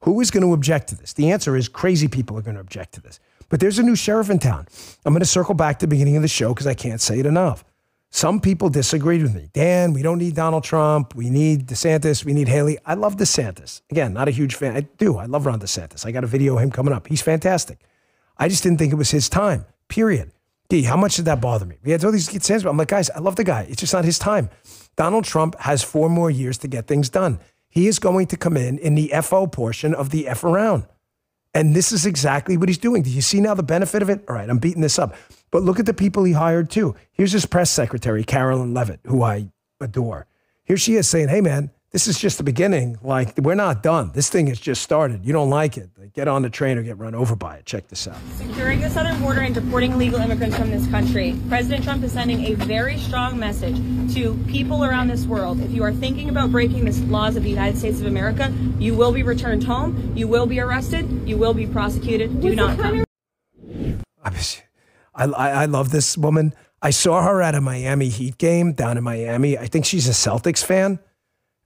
Who is going to object to this? The answer is crazy people are going to object to this. But there's a new sheriff in town. I'm going to circle back to the beginning of the show because I can't say it enough. Some people disagreed with me. Dan, we don't need Donald Trump. We need DeSantis. We need Haley. I love DeSantis. Again, not a huge fan. I do. I love Ron DeSantis. I got a video of him coming up. He's fantastic. I just didn't think it was his time, period. D, how much did that bother me? We had all these DeSantis. I'm like, guys, I love the guy. It's just not his time. Donald Trump has 4 more years to get things done. He is going to come in the FO portion of the F around. And this is exactly what he's doing. Do you see now the benefit of it? All right, I'm beating this up. But look at the people he hired too. Here's his press secretary, Carolyn Levitt, who I adore. Here she is saying, hey man, this is just the beginning. Like, we're not done. This thing has just started. You don't like it, like, get on the train or get run over by it. Check this out. Securing the southern border and deporting illegal immigrants from this country. President Trump is sending a very strong message to people around this world. If you are thinking about breaking the laws of the United States of America, you will be returned home, you will be arrested, you will be prosecuted. Do not come. I love this woman. I saw her at a Miami Heat game down in Miami. I think she's a Celtics fan.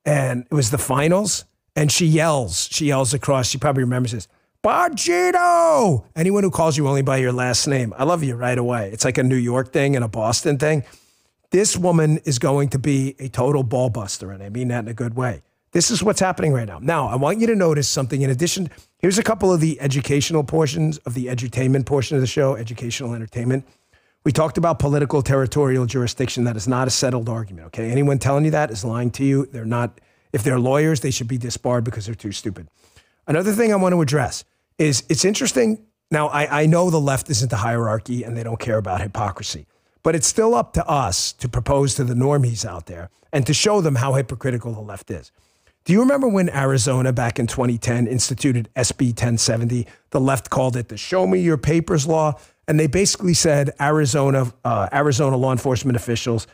And it was the finals. And she yells across. She probably remembers this. Bongino! Anyone who calls you only by your last name, I love you right away. It's like a New York thing and a Boston thing. This woman is going to be a total ball buster, and I mean that in a good way. This is what's happening right now. Now, I want you to notice something. In addition, here's a couple of the educational portions of the edutainment portion of the show, educational entertainment. We talked about political territorial jurisdiction. That is not a settled argument, okay? Anyone telling you that is lying to you. They're not. If they're lawyers, they should be disbarred because they're too stupid. Another thing I want to address is it's interesting. Now, I know the left isn't a hierarchy and they don't care about hypocrisy, but it's still up to us to propose to the normies out there and to show them how hypocritical the left is. Do you remember when Arizona back in 2010 instituted SB 1070? The left called it the Show Me Your Papers law. And they basically said Arizona law enforcement officials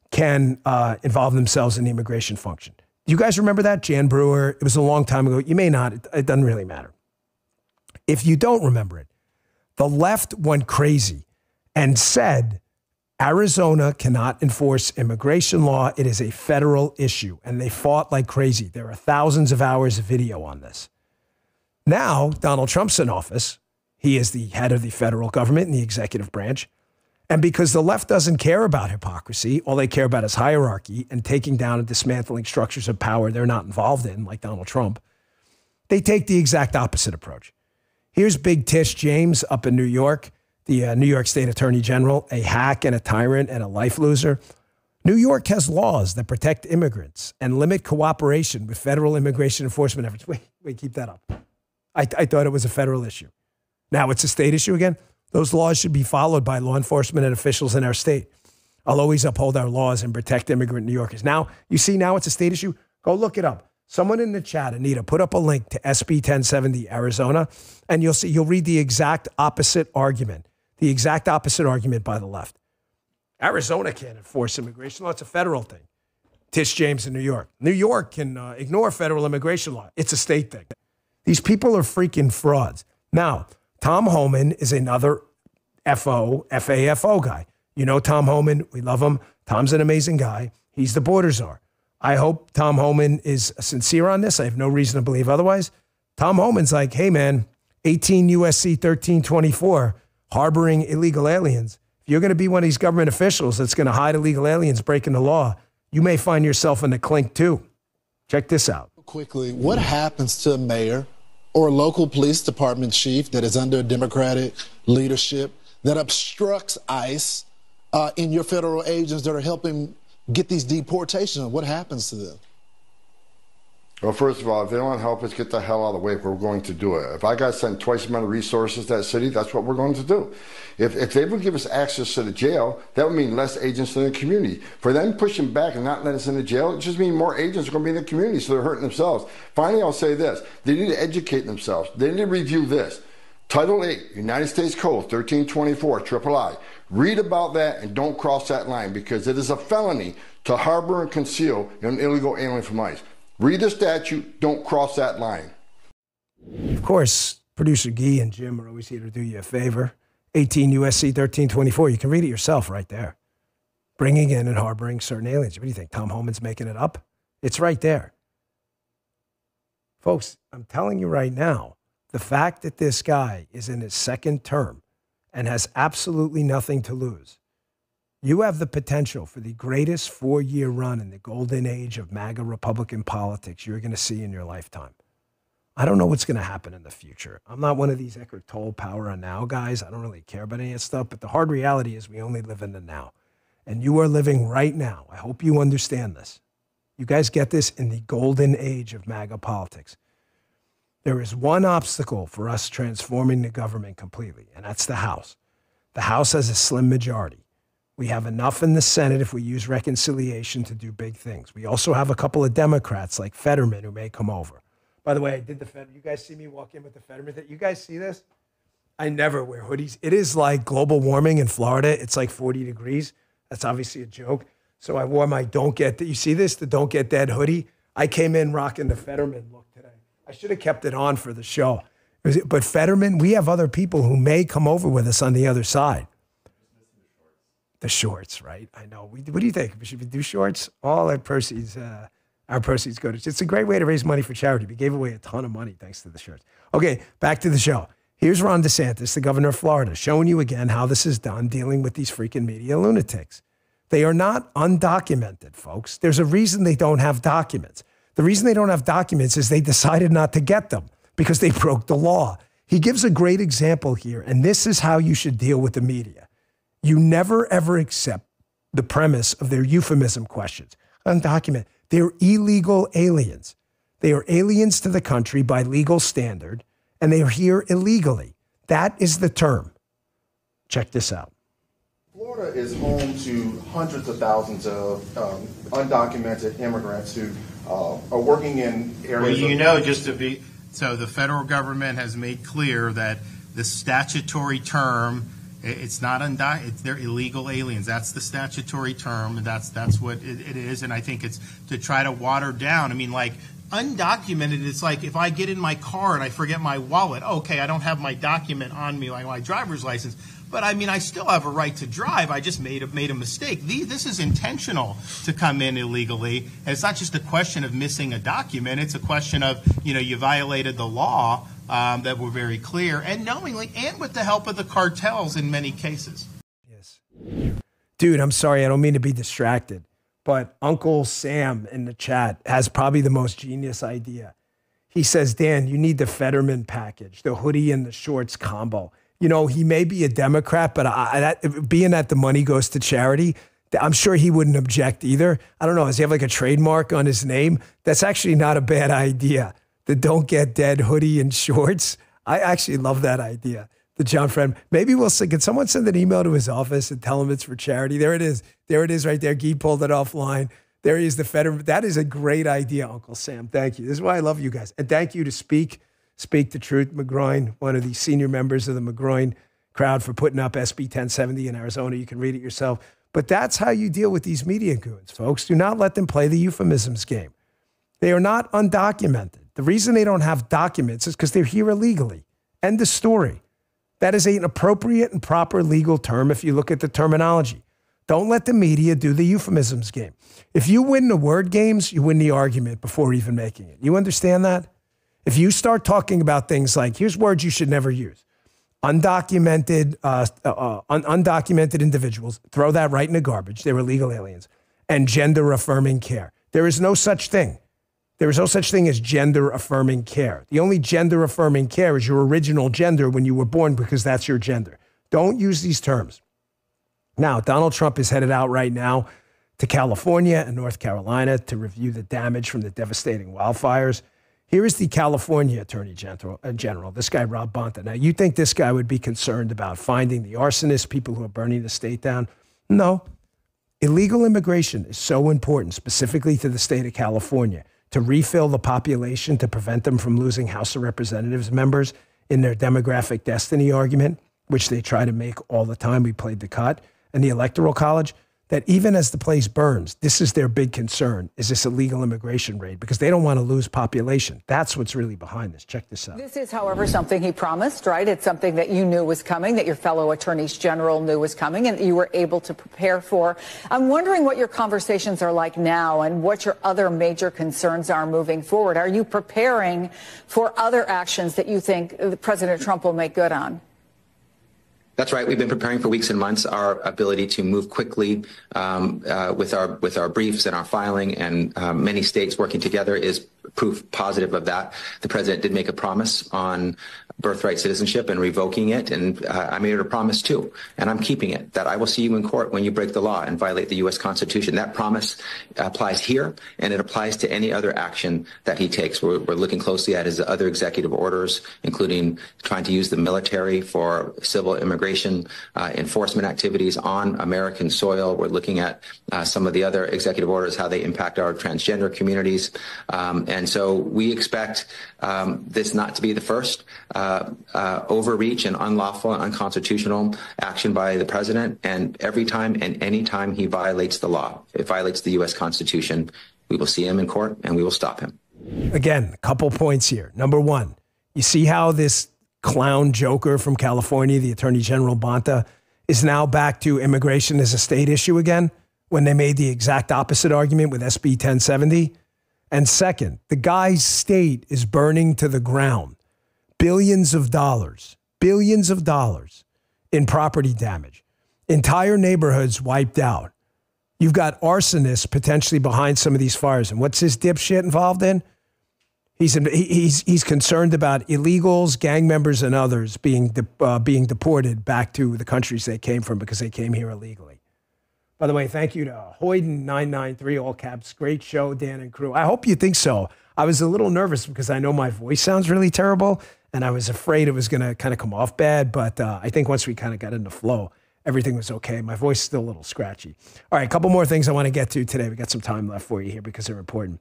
can involve themselves in the immigration function. Do you guys remember that? Jan Brewer, it was a long time ago. You may not. It doesn't really matter. If you don't remember it, the left went crazy and said Arizona cannot enforce immigration law. It is a federal issue. And they fought like crazy. There are thousands of hours of video on this. Now, Donald Trump's in office. He is the head of the federal government in the executive branch. And because the left doesn't care about hypocrisy, all they care about is hierarchy and taking down and dismantling structures of power they're not involved in, like Donald Trump, they take the exact opposite approach. Here's Big Tish James up in New York, the New York State Attorney General, a hack and a tyrant and a life loser. New York has laws that protect immigrants and limit cooperation with federal immigration enforcement efforts. Wait, keep that up. I thought it was a federal issue. Now it's a state issue again. Those laws should be followed by law enforcement and officials in our state. I'll always uphold our laws and protect immigrant New Yorkers. Now, you see, now it's a state issue. Go look it up. Someone in the chat, Anita, put up a link to SB 1070 Arizona, and you'll read the exact opposite argument. The exact opposite argument by the left. Arizona can't enforce immigration law. It's a federal thing. Tish James in New York. New York can ignore federal immigration law. It's a state thing. These people are freaking frauds. Now, Tom Homan is another FAFO guy. You know Tom Homan. We love him. Tom's an amazing guy. He's the border czar. I hope Tom Homan is sincere on this. I have no reason to believe otherwise. Tom Homan's like, hey, man, 18 U.S.C. 1324, harboring illegal aliens. If you're going to be one of these government officials that's going to hide illegal aliens breaking the law, you may find yourself in the clink too. Check this out. Quickly, what happens to a mayor or a local police department chief that is under Democratic leadership that obstructs ICE in your federal agents that are helping get these deportations? What happens to them? Well, first of all, if they don't want to help us get the hell out of the way, we're going to do it. If I got to send twice the amount of resources to that city, that's what we're going to do. If they would give us access to the jail, that would mean less agents in the community. For them pushing back and not letting us in the jail, it just means more agents are going to be in the community, so they're hurting themselves. Finally, I'll say this. They need to educate themselves. They need to review this. Title 8, United States Code, 1324, III. Read about that and don't cross that line because it is a felony to harbor and conceal an illegal alien from ICE. Read the statute, don't cross that line. Of course, producer Guy and Jim are always here to do you a favor. 18 U.S.C. 1324. You can read it yourself right there. Bringing in and harboring certain aliens. What do you think? Tom Homan's making it up? It's right there. Folks, I'm telling you right now, the fact that this guy is in his second term and has absolutely nothing to lose, you have the potential for the greatest 4-year run in the golden age of MAGA Republican politics you're going to see in your lifetime. I don't know what's going to happen in the future. I'm not one of these Eckhart Tolle power and now guys. I don't really care about any of that stuff, but the hard reality is we only live in the now. And you are living right now. I hope you understand this. You guys get this in the golden age of MAGA politics. There is one obstacle for us transforming the government completely, and that's the House. The House has a slim majority. We have enough in the Senate if we use reconciliation to do big things. We also have a couple of Democrats like Fetterman who may come over. By the way, I did the Fetterman. You guys see me walk in with the Fetterman thing? You guys see this? I never wear hoodies. It is like global warming in Florida. It's like 40 degrees. That's obviously a joke. So I wore my Don't Get Dead. You see this? The Don't Get Dead hoodie. I came in rocking the Fetterman look today. I should have kept it on for the show. But Fetterman, we have other people who may come over with us on the other side. The shorts, right? I know. What do you think? Should we do shorts? All our proceeds go to. It's a great way to raise money for charity. We gave away a ton of money thanks to the shirts. Okay, back to the show. Here's Ron DeSantis, the governor of Florida, showing you again how this is done, dealing with these freaking media lunatics. They are not undocumented, folks. There's a reason they don't have documents. The reason they don't have documents is they decided not to get them because they broke the law. He gives a great example here, and this is how you should deal with the media. You never, ever accept the premise of their euphemism questions. Undocumented. They're illegal aliens. They are aliens to the country by legal standard, and they are here illegally. That is the term. Check this out. Florida is home to hundreds of thousands of undocumented immigrants who are working in areas. Well, you know, just to be, so the federal government has made clear that the statutory term, it's not they're illegal aliens. That's the statutory term, and that's what it is. And I think it's to try to water down. I mean, like, undocumented, it's like if I get in my car and I forget my wallet, okay, I don't have my document on me, like my driver's license, but I mean, I still have a right to drive. I just made a mistake. This is intentional to come in illegally. And it's not just a question of missing a document. It's a question of, you violated the law that were very clear and knowingly and with the help of the cartels in many cases. Yes. Dude, I'm sorry. I don't mean to be distracted. But Uncle Sam in the chat has probably the most genius idea. He says, Dan, you need the Fetterman package, the hoodie and the shorts combo. He may be a Democrat, but being that the money goes to charity, I'm sure he wouldn't object either. I don't know. Does he have like a trademark on his name? That's actually not a bad idea. The Don't Get Dead hoodie and shorts. I actually love that idea. The John Friend. Maybe we'll see. Can someone send an email to his office and tell him it's for charity? There it is. There it is right there. Guy pulled it offline. There he is, the Federal. That is a great idea, Uncle Sam. Thank you. This is why I love you guys. And thank you to Speak the Truth, McGroin, one of the senior members of the McGroin crowd, for putting up SB 1070 in Arizona. You can read it yourself. But that's how you deal with these media goons, folks. Do not let them play the euphemisms game. They are not undocumented. The reason they don't have documents is because they're here illegally. End of story. That is an appropriate and proper legal term if you look at the terminology. Don't let the media do the euphemisms game. If you win the word games, you win the argument before even making it. You understand that? If you start talking about things like, here's words you should never use. Undocumented individuals, throw that right in the garbage. They're illegal aliens. And gender-affirming care. There is no such thing. There is no such thing as gender-affirming care. The only gender-affirming care is your original gender when you were born, because that's your gender. Don't use these terms. Now, Donald Trump is headed out right now to California and North Carolina to review the damage from the devastating wildfires. Here is the California Attorney General, this guy, Rob Bonta. Now, you think this guy would be concerned about finding the arsonists, people who are burning the state down? No. Illegal immigration is so important, specifically to the state of California, to refill the population, to prevent them from losing House of Representatives members in their demographic destiny argument, which they try to make all the time. We played the cut. And the Electoral College, that even as the place burns, this is their big concern, is this illegal immigration raid, because they don't want to lose population. That's what's really behind this. Check this out. This is, however, something he promised, right? It's something that you knew was coming, that your fellow attorneys general knew was coming, and you were able to prepare for. I'm wondering what your conversations are like now and what your other major concerns are moving forward. Are you preparing for other actions that you think President Trump will make good on? That's right. We've been preparing for weeks and months. Our ability to move quickly with our briefs and our filing, and many states working together, is proof positive of that. The president did make a promise on birthright citizenship and revoking it, and I made a promise too, and I'm keeping it, that I will see you in court when you break the law and violate the U.S. Constitution. That promise applies here, and it applies to any other action that he takes. We're looking closely at his other executive orders, including trying to use the military for civil immigration enforcement activities on American soil. We're looking at some of the other executive orders, how they impact our transgender communities. And so we expect this not to be the first overreach and unlawful and unconstitutional action by the president. And every time and any time he violates the law, it violates the U.S. Constitution, we will see him in court and we will stop him. Again, a couple points here. Number one, you see how this clown joker from California, the Attorney General Bonta, is now back to immigration as a state issue again when they made the exact opposite argument with SB 1070? And second, the guy's state is burning to the ground. Billions of dollars in property damage. Entire neighborhoods wiped out. You've got arsonists potentially behind some of these fires. And what's this dipshit involved in? He's concerned about illegals, gang members, and others being deported back to the countries they came from because they came here illegally. By the way, thank you to Hoyden993, all caps. Great show, Dan and crew. I hope you think so. I was a little nervous because I know my voice sounds really terrible, and I was afraid it was going to kind of come off bad. But I think once we kind of got into flow, everything was okay. My voice is still a little scratchy. All right, a couple more things I want to get to today. We got some time left for you here because they're important.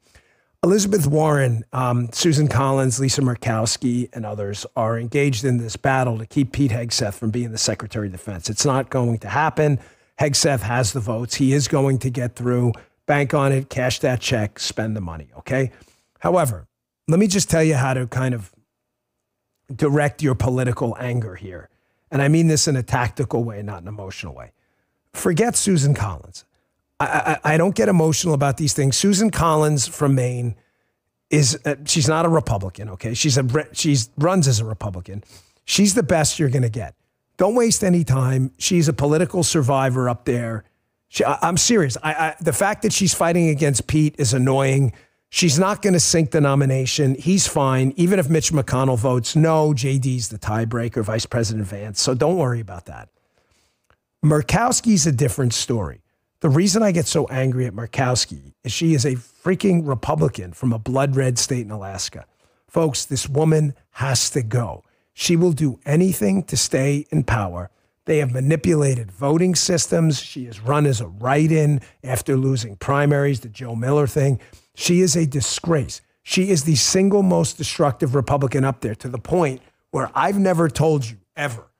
Elizabeth Warren, Susan Collins, Lisa Murkowski, and others are engaged in this battle to keep Pete Hegseth from being the Secretary of Defense. It's not going to happen. Hegseth has the votes. He is going to get through. Bank on it, cash that check, spend the money, okay? However, let me just tell you how to kind of direct your political anger here. And I mean this in a tactical way, not an emotional way. Forget Susan Collins. I don't get emotional about these things. Susan Collins from Maine she's not a Republican, okay? She runs as a Republican. She's the best you're going to get. Don't waste any time. She's a political survivor up there. I'm serious. The fact that she's fighting against Pete is annoying. She's not going to sink the nomination. He's fine. Even if Mitch McConnell votes no, JD's the tiebreaker, Vice President Vance. So don't worry about that. Murkowski's a different story. The reason I get so angry at Murkowski is she is a freaking Republican from a blood red state in Alaska. Folks, this woman has to go. She will do anything to stay in power. They have manipulated voting systems. She is run as a write-in after losing primaries, the Joe Miller thing. She is a disgrace. She is the single most destructive Republican up there, to the point where I've never told you ever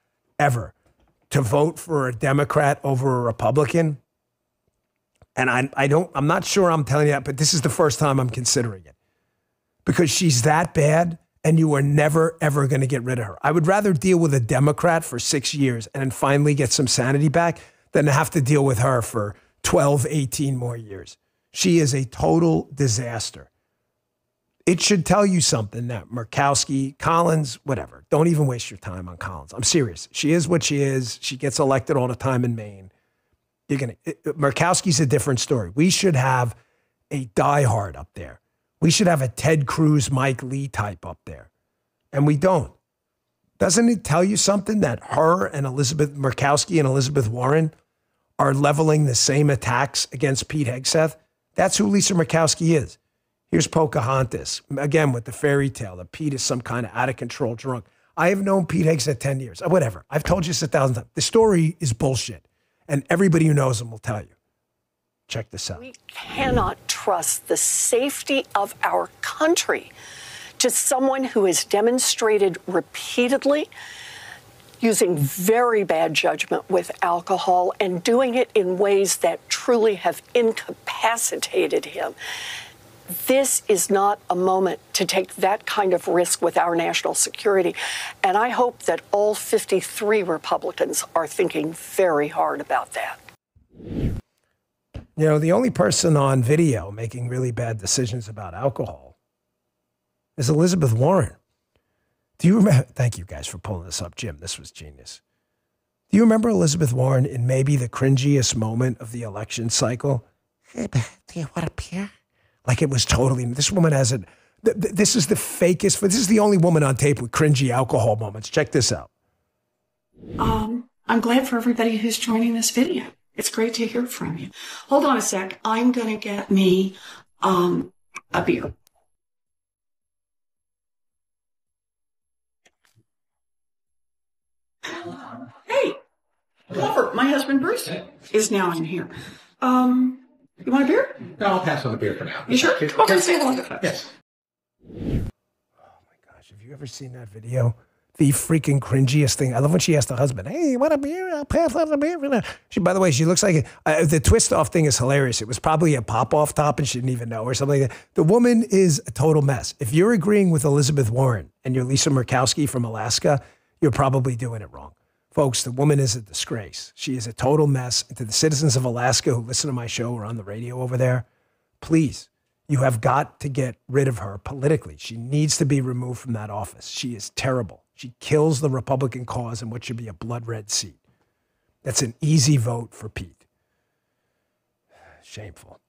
to vote for a Democrat over a Republican. And I'm not sure I'm telling you that, but this is the first time I'm considering it. Because she's that bad, and you are never, ever going to get rid of her. I would rather deal with a Democrat for 6 years and then finally get some sanity back than have to deal with her for 12, 18 more years. She is a total disaster. It should tell you something that Murkowski, Collins, whatever. Don't even waste your time on Collins. I'm serious. She is what she is. She gets elected all the time in Maine. Murkowski's a different story. We should have a diehard up there. We should have a Ted Cruz, Mike Lee type up there. And we don't. Doesn't it tell you something that her and Elizabeth Murkowski and Elizabeth Warren are leveling the same attacks against Pete Hegseth? That's who Lisa Murkowski is. Here's Pocahontas, again with the fairy tale that Pete is some kind of out-of-control drunk. I have known Pete Hegseth 10 years. Whatever. I've told you this 1,000 times. The story is bullshit. And everybody who knows him will tell you. Check this out. We cannot trust the safety of our country to someone who has demonstrated repeatedly using very bad judgment with alcohol and doing it in ways that truly have incapacitated him. This is not a moment to take that kind of risk with our national security. And I hope that all 53 Republicans are thinking very hard about that. You know, the only person on video making really bad decisions about alcohol is Elizabeth Warren. Do you remember? Thank you guys for pulling this up, Jim. This was genius. Do you remember Elizabeth Warren in maybe the cringiest moment of the election cycle? Hey, do you want a beer? Like it was totally, this woman has This is the fakest. This is the only woman on tape with cringy alcohol moments. Check this out. I'm glad for everybody who's joining this video. It's great to hear from you. Hold on a sec. I'm going to get me a beer. Hey, Glover, my husband Bruce is now in here. You want a beer? No, I'll pass on the beer for now. You sure? Okay, say hello. Yes. Have you ever seen that video? The freaking cringiest thing. I love when she asked her husband, "Hey, you want a beer? I'll pass on the beer." She, by the way, she looks like the twist off thing is hilarious. It was probably a pop off top and she didn't even know or something like that. The woman is a total mess. If you're agreeing with Elizabeth Warren and you're Lisa Murkowski from Alaska, you're probably doing it wrong. Folks, the woman is a disgrace. She is a total mess. And to the citizens of Alaska who listen to my show or on the radio over there, please, you have got to get rid of her politically. She needs to be removed from that office. She is terrible. She kills the Republican cause in what should be a blood red seat. That's an easy vote for Pete. Shameful.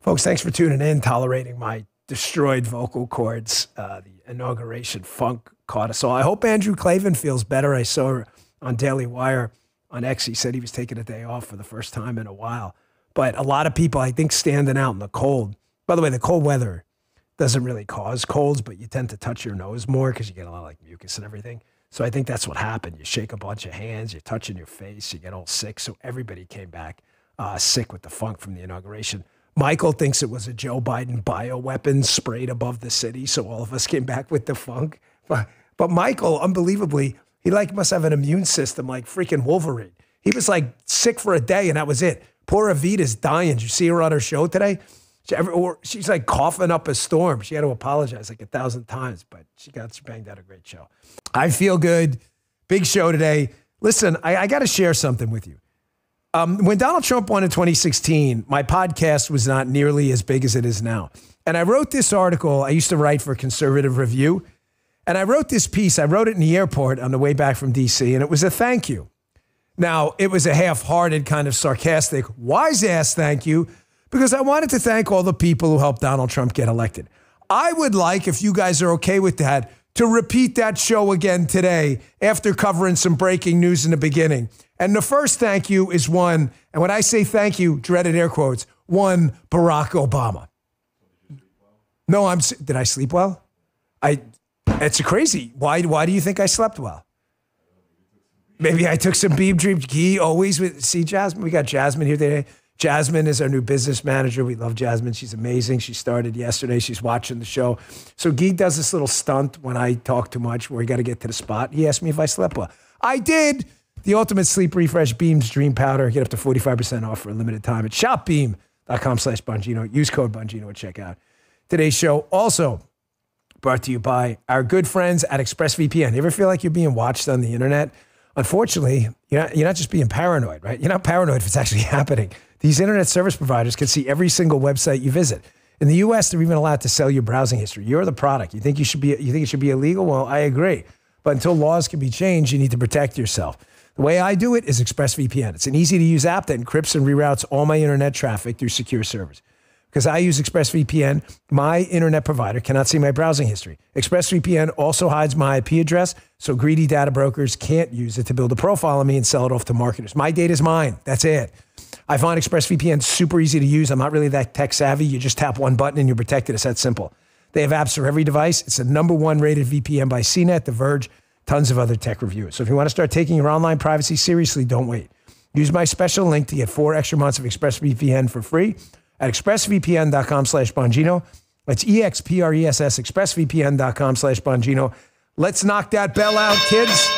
Folks, thanks for tuning in, tolerating my destroyed vocal cords. The inauguration funk caught us all. I hope Andrew Klavan feels better. I saw on Daily Wire on X, he said he was taking a day off for the first time in a while. But a lot of people, I think, standing out in the cold. By the way, the cold weather doesn't really cause colds, but you tend to touch your nose more because you get a lot of like mucus and everything. So I think that's what happened. You shake a bunch of hands, you're touching your face, you get all sick. So everybody came back sick with the funk from the inauguration. Michael thinks it was a Joe Biden bioweapon sprayed above the city. So all of us came back with the funk. But Michael, unbelievably, he like must have an immune system like freaking Wolverine. He was like sick for a day and that was it. Poor Evita's dying. Did you see her on her show today? She's like coughing up a storm. She had to apologize like 1,000 times, but she banged out a great show. I feel good. Big show today. Listen, I got to share something with you. When Donald Trump won in 2016, my podcast was not nearly as big as it is now. And I wrote this article. I used to write for Conservative Review. And I wrote this piece. I wrote it in the airport on the way back from D.C., and it was a thank you. Now, it was a half-hearted, kind of sarcastic, wise-ass thank you, because I wanted to thank all the people who helped Donald Trump get elected. I would like, if you guys are okay with that, to repeat that show again today after covering some breaking news in the beginning. And the first thank you is one, and when I say thank you, dreaded air quotes, one, Barack Obama. No, did I sleep well? It's crazy. Why do you think I slept well? Maybe I took some Beam Dream Ghee always see Jasmine. We got Jasmine here today. Jasmine is our new business manager. We love Jasmine. She's amazing. She started yesterday. She's watching the show. So Ghee does this little stunt when I talk too much where you got to get to the spot. He asked me if I slept well. I did. The ultimate sleep refresh, Beam's Dream Powder. Get up to 45% off for a limited time at shopbeam.com/Bongino. Use code Bongino at checkout. Today's show also brought to you by our good friends at ExpressVPN. You ever feel like you're being watched on the internet? Unfortunately, you're not just being paranoid, right? You're not paranoid if it's actually happening. These internet service providers can see every single website you visit. In the U.S., they're even allowed to sell your browsing history. You're the product. You think it should be illegal? Well, I agree. But until laws can be changed, you need to protect yourself. The way I do it is ExpressVPN. It's an easy-to-use app that encrypts and reroutes all my internet traffic through secure servers. Because I use ExpressVPN, my internet provider cannot see my browsing history. ExpressVPN also hides my IP address, so greedy data brokers can't use it to build a profile on me and sell it off to marketers. My data is mine. That's it. I find ExpressVPN super easy to use. I'm not really that tech savvy. You just tap one button and you're protected. It's that simple. They have apps for every device. It's the #1 rated VPN by CNET, The Verge, tons of other tech reviewers. So if you want to start taking your online privacy seriously, don't wait. Use my special link to get 4 extra months of ExpressVPN for free at expressvpn.com/Bongino. That's EXPRESS, expressvpn.com/Bongino. Let's knock that bell out, kids.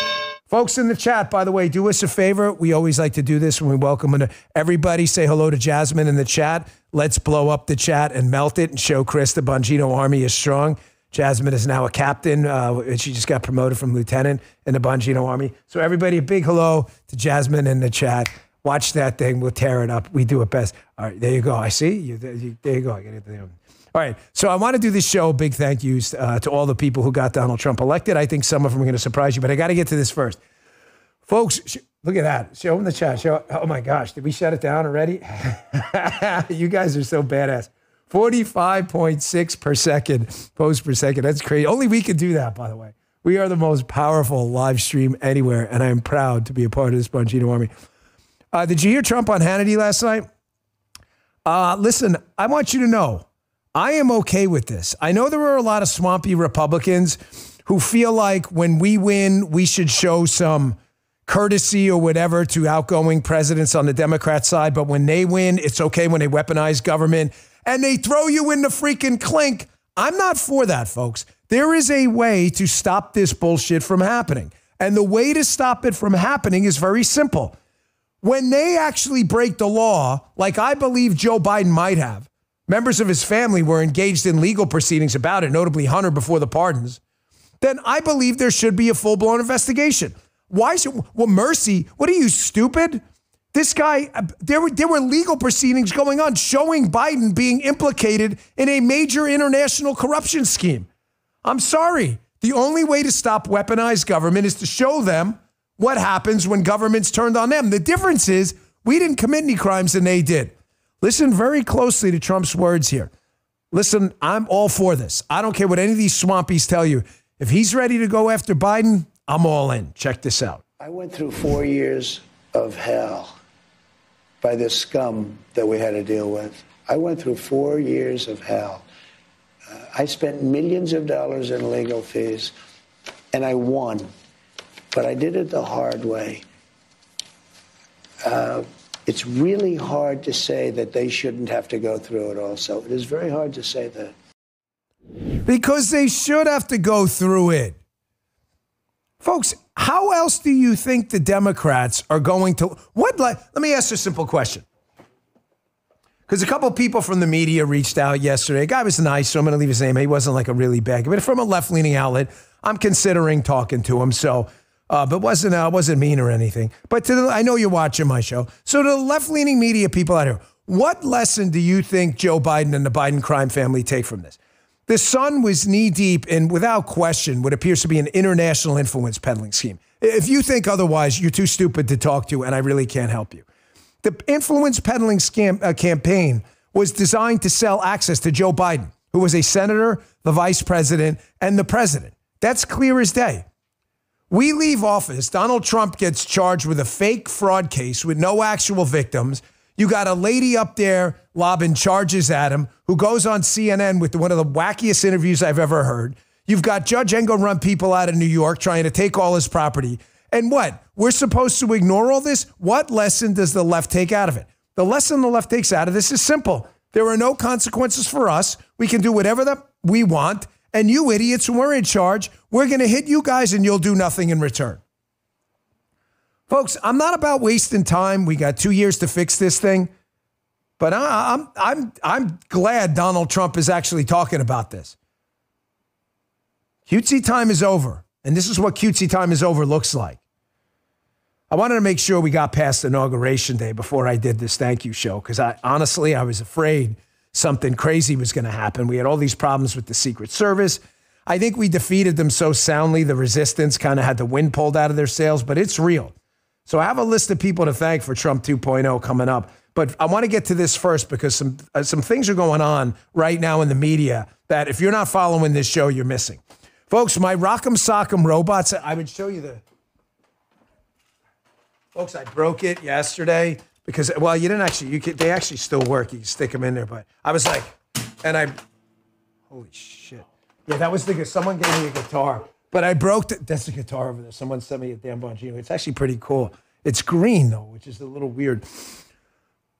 Folks in the chat, by the way, do us a favor. We always like to do this when we welcome everybody. Say hello to Jasmine in the chat. Let's blow up the chat and melt it and show Chris the Bongino army is strong. Jasmine is now a captain. She just got promoted from lieutenant in the Bongino army. So everybody, a big hello to Jasmine in the chat. Watch that thing. We'll tear it up. We do it best. All right, there you go. I see you. There you go. I get it. All right, so I want to do this show. Big thank yous to all the people who got Donald Trump elected. I think some of them are going to surprise you, but I got to get to this first. Folks, look at that. Show them the chat. Oh, my gosh. Did we shut it down already? You guys are so badass. 45.6 per second, posts per second. That's crazy. Only we can do that, by the way. We are the most powerful live stream anywhere, and I am proud to be a part of this Bongino army. Did you hear Trump on Hannity last night? Listen, I want you to know, I am okay with this. I know there are a lot of swampy Republicans who feel like when we win, we should show some courtesy or whatever to outgoing presidents on the Democrat side. But when they win, it's okay when they weaponize government and they throw you in the freaking clink. I'm not for that, folks. There is a way to stop this bullshit from happening. And the way to stop it from happening is very simple. When they actually break the law, like I believe Joe Biden might have, members of his family were engaged in legal proceedings about it, notably Hunter before the pardons, then I believe there should be a full-blown investigation. Why should, well, mercy, what are you, stupid? This guy, there were legal proceedings going on showing Biden being implicated in a major international corruption scheme. I'm sorry. The only way to stop weaponized government is to show them what happens when government's turned on them. The difference is we didn't commit any crimes and they did. Listen very closely to Trump's words here. Listen, I'm all for this. I don't care what any of these swampies tell you. If he's ready to go after Biden, I'm all in. Check this out. I went through 4 years of hell by this scum that we had to deal with. I went through 4 years of hell. I spent millions of dollars in legal fees, and I won. But I did it the hard way. It's really hard to say that they shouldn't have to go through it also. It is very hard to say that. Because they should have to go through it. Folks, how else do you think the Democrats are going to... Let me ask you a simple question. Because a couple of people from the media reached out yesterday. A guy was nice, so I'm going to leave his name. He wasn't like a really bad guy, but from a left-leaning outlet. I'm considering talking to him, so... but wasn't mean or anything. But I know you're watching my show. So to the left-leaning media people out here, what lesson do you think Joe Biden and the Biden crime family take from this? The son was knee-deep in, without question, what appears to be an international influence peddling scheme. If you think otherwise, you're too stupid to talk to, and I really can't help you. The influence peddling campaign was designed to sell access to Joe Biden, who was a senator, the vice president, and the president. That's clear as day. We leave office, Donald Trump gets charged with a fake fraud case with no actual victims. You got a lady up there lobbing charges at him who goes on CNN with one of the wackiest interviews I've ever heard. You've got Judge Engo run people out of New York trying to take all his property. And what? We're supposed to ignore all this? What lesson does the left take out of it? The lesson the left takes out of this is simple. There are no consequences for us. We can do whatever we want. And you idiots who are in charge, we're going to hit you guys and you'll do nothing in return. Folks, I'm not about wasting time. We got 2 years to fix this thing. But I'm glad Donald Trump is actually talking about this. Cutesy time is over. And this is what cutesy time is over looks like. I wanted to make sure we got past Inauguration Day before I did this thank you show. Because honestly, I was afraid something crazy was going to happen. We had all these problems with the Secret Service. I think we defeated them so soundly, the resistance kind of had the wind pulled out of their sails, but it's real. So I have a list of people to thank for Trump 2.0 coming up. But I want to get to this first because some things are going on right now in the media that if you're not following this show, you're missing. Folks, my Rock'em Sock'em robots, I would show you the... Folks, I broke it yesterday because, well, you didn't actually, they actually still work. You can stick them in there, but I was like, holy shit. Yeah, that was someone gave me a guitar. But I broke that's the guitar over there. Someone sent me a damn Bongino. It's actually pretty cool. It's green, though, which is a little weird.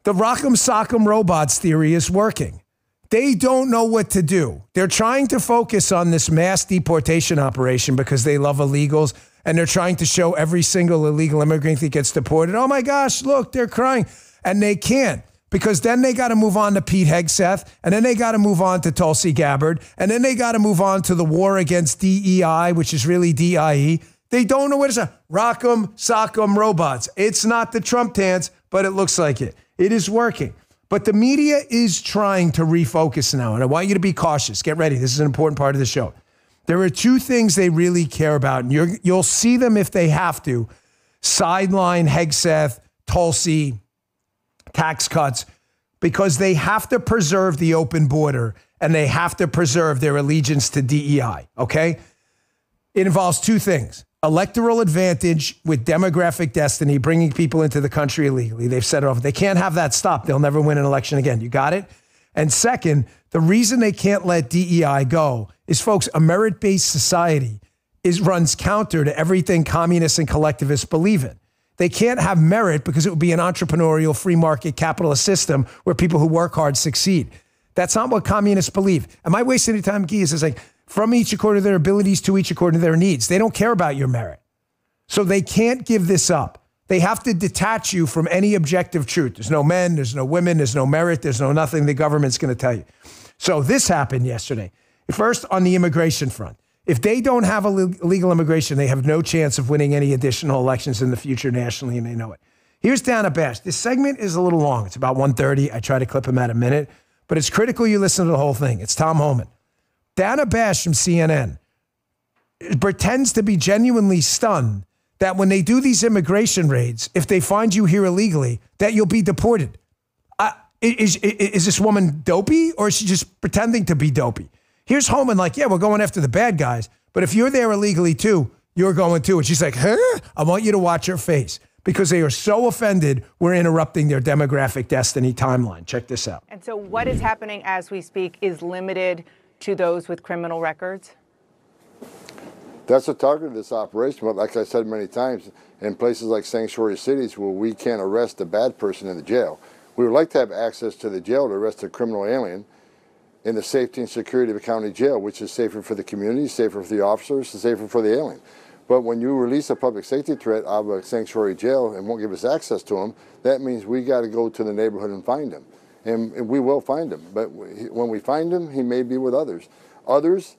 The Rock'em Sock'em robots theory is working. They don't know what to do. They're trying to focus on this mass deportation operation because they love illegals, and they're trying to show every single illegal immigrant that gets deported, oh, my gosh, look, they're crying. And they can't. Because then they got to move on to Pete Hegseth, and then they got to move on to Tulsi Gabbard, and then they got to move on to the war against DEI, which is really DIE. They don't know what it's a Rock'em Sock'em robots. It's not the Trump dance, but it looks like it. It is working. But the media is trying to refocus now, and I want you to be cautious. Get ready. This is an important part of the show. There are two things they really care about, and you'll see them if they have to. Sideline Hegseth, Tulsi, tax cuts. because they have to preserve the open border and they have to preserve their allegiance to DEI, okay? It involves two things. Electoral advantage with demographic destiny, bringing people into the country illegally. They've said it off. They can't have that stop. They'll never win an election again. You got it? And second, the reason they can't let DEI go is, folks, a merit-based society runs counter to everything communists and collectivists believe in. They can't have merit because it would be an entrepreneurial free market capitalist system where people who work hard succeed. That's not what communists believe. Am I wasting any time, Guy? It's like, from each according to their abilities, to each according to their needs. They don't care about your merit. So they can't give this up. They have to detach you from any objective truth. There's no men, there's no women, there's no merit, there's no nothing the government's going to tell you. So this happened yesterday. First, on the immigration front. If they don't have a legal immigration, they have no chance of winning any additional elections in the future nationally, and they know it. Here's Dana Bash. This segment is a little long. It's about 1:30. I try to clip him at a minute, but it's critical you listen to the whole thing. It's Tom Homan. Dana Bash from CNN pretends to be genuinely stunned that when they do these immigration raids, if they find you here illegally, that you'll be deported. Is this woman dopey, or is she just pretending to be dopey? Here's Homan like, yeah, we're going after the bad guys, but if you're there illegally too, you're going too. And she's like, huh? I want you to watch her face, because they are so offended we're interrupting their demographic destiny timeline. Check this out. And so what is happening as we speak is limited to those with criminal records? That's the target of this operation. But like I said many times, in places like sanctuary cities where we can't arrest a bad person in the jail, we would like to have access to the jail to arrest a criminal alien in the safety and security of a county jail, which is safer for the community, safer for the officers, and safer for the alien. But when you release a public safety threat out of a sanctuary jail and won't give us access to him, that means we got to go to the neighborhood and find him. And we will find him. But when we find him, he may be with others. Others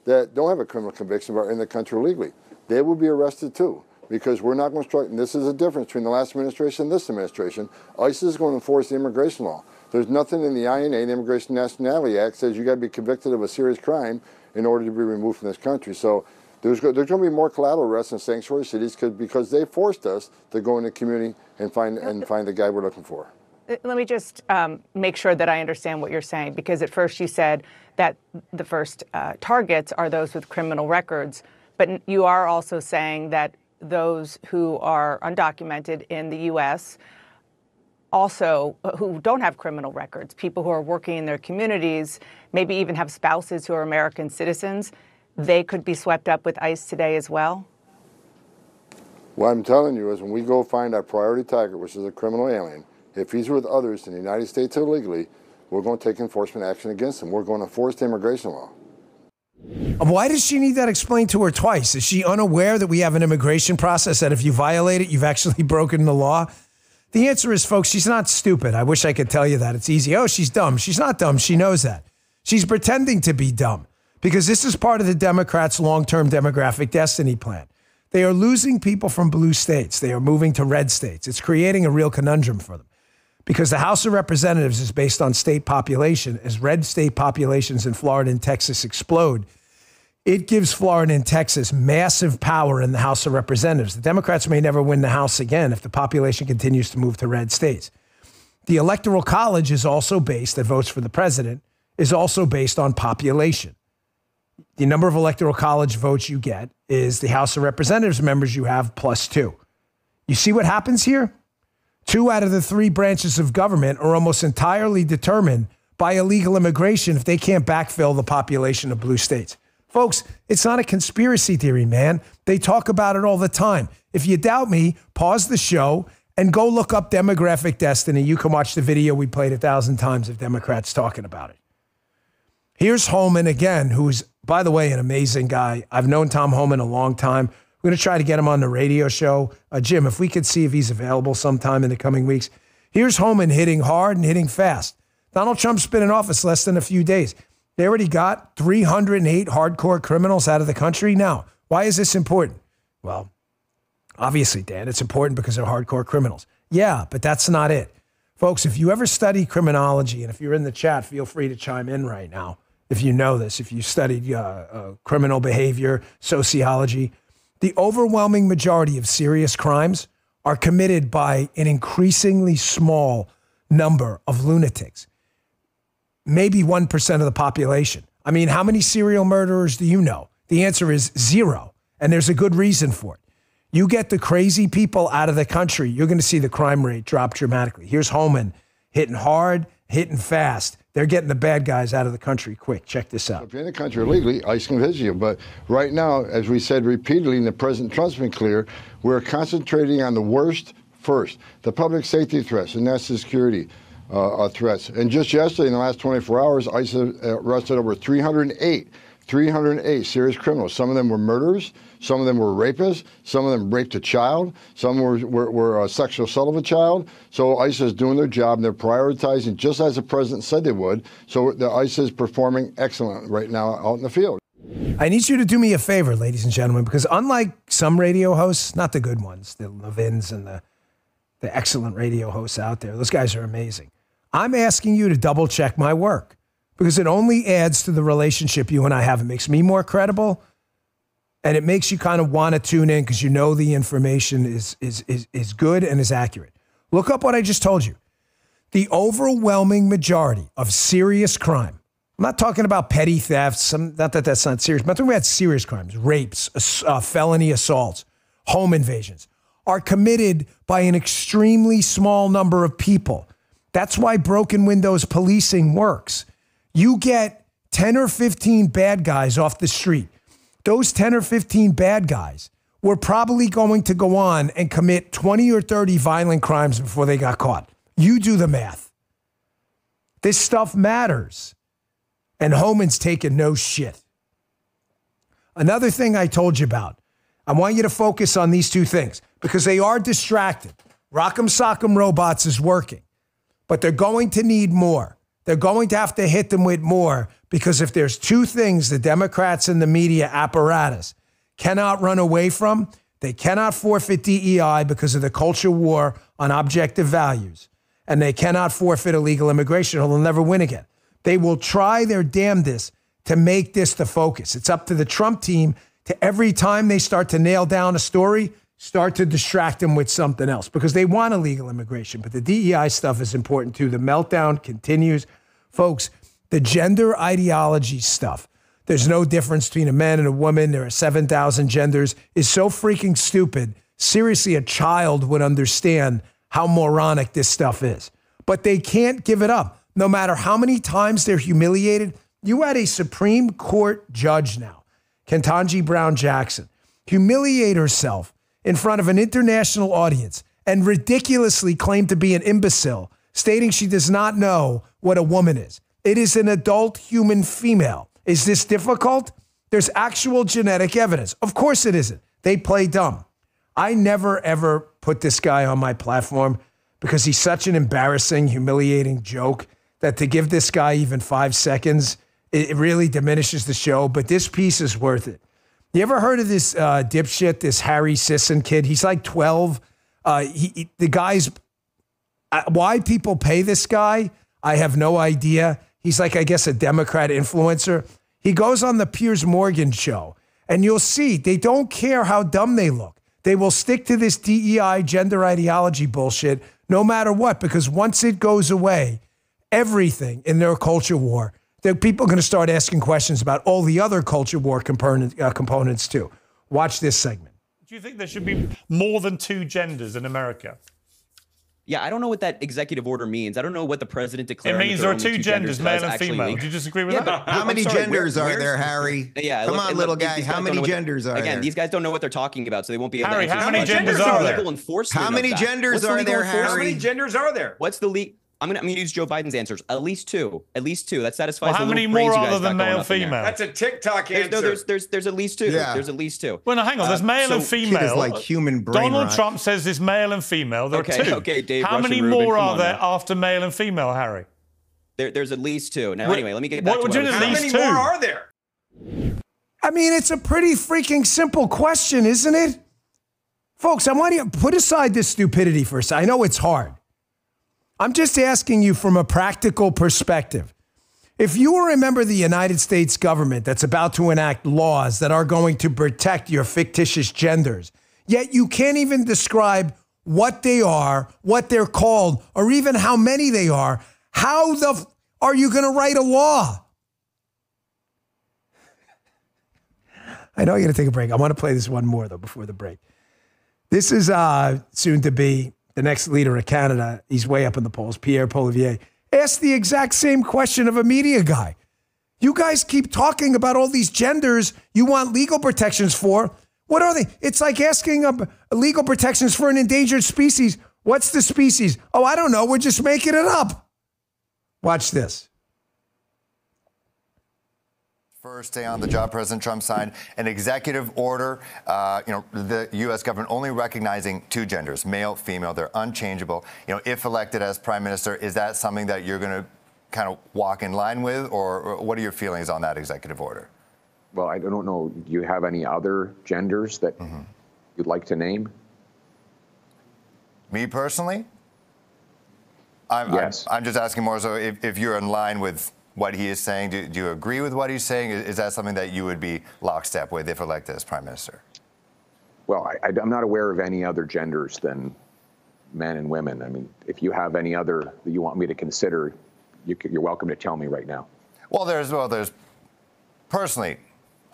that don't have a criminal conviction but are in the country illegally, they will be arrested too. Because we're not going to strike, and this is the difference between the last administration and this administration. ICE is going to enforce the immigration law. There's nothing in the INA, the Immigration Nationality Act, says you got to be convicted of a serious crime in order to be removed from this country. So there's going to be more collateral arrests in sanctuary cities because they forced us to go in the community and find the guy we're looking for. Let me just make sure that I understand what you're saying, because at first you said that the first targets are those with criminal records, but you are also saying that those who are undocumented in the U.S., also who don't have criminal records, people who are working in their communities, maybe even have spouses who are American citizens, they could be swept up with ICE today as well? What I'm telling you is when we go find our priority target, which is a criminal alien, if he's with others in the United States illegally, we're going to take enforcement action against him. We're going to enforce the immigration law. Why does she need that explained to her twice? Is she unaware that we have an immigration process that if you violate it, you've actually broken the law? The answer is, folks, she's not stupid. I wish I could tell you that. It's easy. Oh, she's dumb. She's not dumb. She knows that. She's pretending to be dumb because this is part of the Democrats' long-term demographic destiny plan. They are losing people from blue states. They are moving to red states. It's creating a real conundrum for them because the House of Representatives is based on state population. As red state populations in Florida and Texas explode, it gives Florida and Texas massive power in the House of Representatives. The Democrats may never win the House again if the population continues to move to red states. The Electoral College is also based, that votes for the president, is also based on population. The number of Electoral College votes you get is the House of Representatives members you have plus 2. You see what happens here? 2 out of the 3 branches of government are almost entirely determined by illegal immigration if they can't backfill the population of blue states. Folks, it's not a conspiracy theory, man. They talk about it all the time. If you doubt me, pause the show and go look up demographic destiny. You can watch the video we played 1,000 times of Democrats talking about it. Here's Homan again, who's, by the way, an amazing guy. I've known Tom Homan a long time. We're going to try to get him on the radio show. Jim, if we could see if he's available sometime in the coming weeks. Here's Homan hitting hard and hitting fast. Donald Trump's been in office less than a few days. They already got 308 hardcore criminals out of the country. Now, why is this important? Well, obviously, Dan, it's important because they're hardcore criminals. Yeah, but that's not it. Folks, if you ever study criminology, and if you're in the chat, feel free to chime in right now. If you know this, if you studied criminal behavior, sociology, the overwhelming majority of serious crimes are committed by an increasingly small number of lunatics. Maybe 1% of the population. I mean, how many serial murderers do you know? The answer is 0, and there's a good reason for it. You get the crazy people out of the country, you're going to see the crime rate drop dramatically. Here's Holman hitting hard, hitting fast. They're getting the bad guys out of the country quick. Check this out. If you're in the country illegally, ICE can visit you. But right now, as we said repeatedly, and the President Trump's been clear, we're concentrating on the worst first, the public safety threats and national security threats. And just yesterday, in the last 24 hours, ICE arrested over 308 serious criminals. Some of them were murderers. Some of them were rapists. Some of them raped a child. Some were sexual assault of a child. So ICE is doing their job, and they're prioritizing just as the president said they would. So the ICE is performing excellent right now out in the field. I need you to do me a favor, ladies and gentlemen, because unlike some radio hosts, not the good ones, the Levins and the excellent radio hosts out there, those guys are amazing. I'm asking you to double check my work because it only adds to the relationship you and I have. It makes me more credible. And it makes you kind of want to tune in because you know the information is good and is accurate. Look up what I just told you. The overwhelming majority of serious crime, I'm not talking about petty thefts, not that that's not serious, but I'm talking about serious crimes, rapes, felony assaults, home invasions, are committed by an extremely small number of people. That's why broken windows policing works. You get 10 or 15 bad guys off the street. Those 10 or 15 bad guys were probably going to go on and commit 20 or 30 violent crimes before they got caught. You do the math. This stuff matters. And Homan's taking no shit. Another thing I told you about, I want you to focus on these two things because they are distracted. Rock'em Sock'em Robots is working, but they're going to need more. They're going to have to hit them with more because if there's two things the Democrats and the media apparatus cannot run away from, they cannot forfeit DEI because of the culture war on objective values, and they cannot forfeit illegal immigration or they'll never win again. They will try their damnedest to make this the focus. It's up to the Trump team to every time they start to nail down a story, start to distract them with something else because they want illegal immigration. But the DEI stuff is important too. The meltdown continues. Folks, the gender ideology stuff, there's no difference between a man and a woman. There are 7,000 genders, is so freaking stupid. Seriously, a child would understand how moronic this stuff is. But they can't give it up. No matter how many times they're humiliated, you had a Supreme Court judge now, Ketanji Brown Jackson, humiliate herself in front of an international audience and ridiculously claim to be an imbecile, stating she does not know what a woman is. It is an adult human female. Is this difficult? There's actual genetic evidence. Of course it isn't. They play dumb. I never, ever put this guy on my platform because he's such an embarrassing, humiliating joke that to give this guy even 5 seconds, it really diminishes the show. But this piece is worth it. You ever heard of this dipshit, this Harry Sisson kid? He's like 12. The guy's, why people pay this guy, I have no idea. He's like, I guess, a Democrat influencer. He goes on the Piers Morgan show, and you'll see they don't care how dumb they look. They will stick to this DEI gender ideology bullshit no matter what, because once it goes away, everything in their culture war, people are going to start asking questions about all the other culture war components too. Watch this segment. Do you think there should be more than 2 genders in America? Yeah, I don't know what that executive order means. I don't know what the president declared. It means there are 2 genders, male and female. Do you disagree with that? How many genders are there, Harry? Yeah, come on, little guy. How many genders are there? Again, these guys don't know what they're talking about, so they won't be able to answer. Harry, how many genders are there? How many genders are there, Harry? How many genders are there? What's the legal? I'm gonna use Joe Biden's answers. At least 2. At least 2. That satisfies. Well, how many more are there than male, female? That's a TikTok answer. There's at least 2. Yeah. There's at least 2. Well, no, hang on. There's male and female. Kid is like human brain Donald rot. Trump says there's male and female. There are 2. Okay, Dave. How many more are there after male and female, Harry? There's at least 2. Now, anyway, let me get back to what How many more are there? I mean, it's a pretty freaking simple question, isn't it? Folks, I want you to put aside this stupidity for a second. I know it's hard. I'm just asking you from a practical perspective. If you were a member of the United States government that's about to enact laws that are going to protect your fictitious genders, yet you can't even describe what they are, what they're called, or even how many they are, how are you going to write a law? I know you're going to take a break. I want to play this one more, though, before the break. This is soon to be the next leader of Canada. He's way up in the polls, Pierre Poilievre. Asked the exact same question of a media guy. You guys keep talking about all these genders you want legal protections for. What are they? It's like asking legal protections for an endangered species. What's the species? Oh, I don't know. We're just making it up. Watch this. First day on the job, President Trump signed an executive order, the U.S. government only recognizing two genders, male, female. They're unchangeable. If elected as prime minister, is that something that you're going to kind of walk in line with, or what are your feelings on that executive order? Well, I don't know. Do you have any other genders that you'd like to name? Me personally? Yes. I'm just asking more so if you're in line with what he is saying. Do you agree with what he's saying? Is that something that you would be lockstep with if elected as prime minister? Well, I'm not aware of any other genders than men and women. I mean, if you have any other that you want me to consider, you're welcome to tell me right now. Well, there's personally,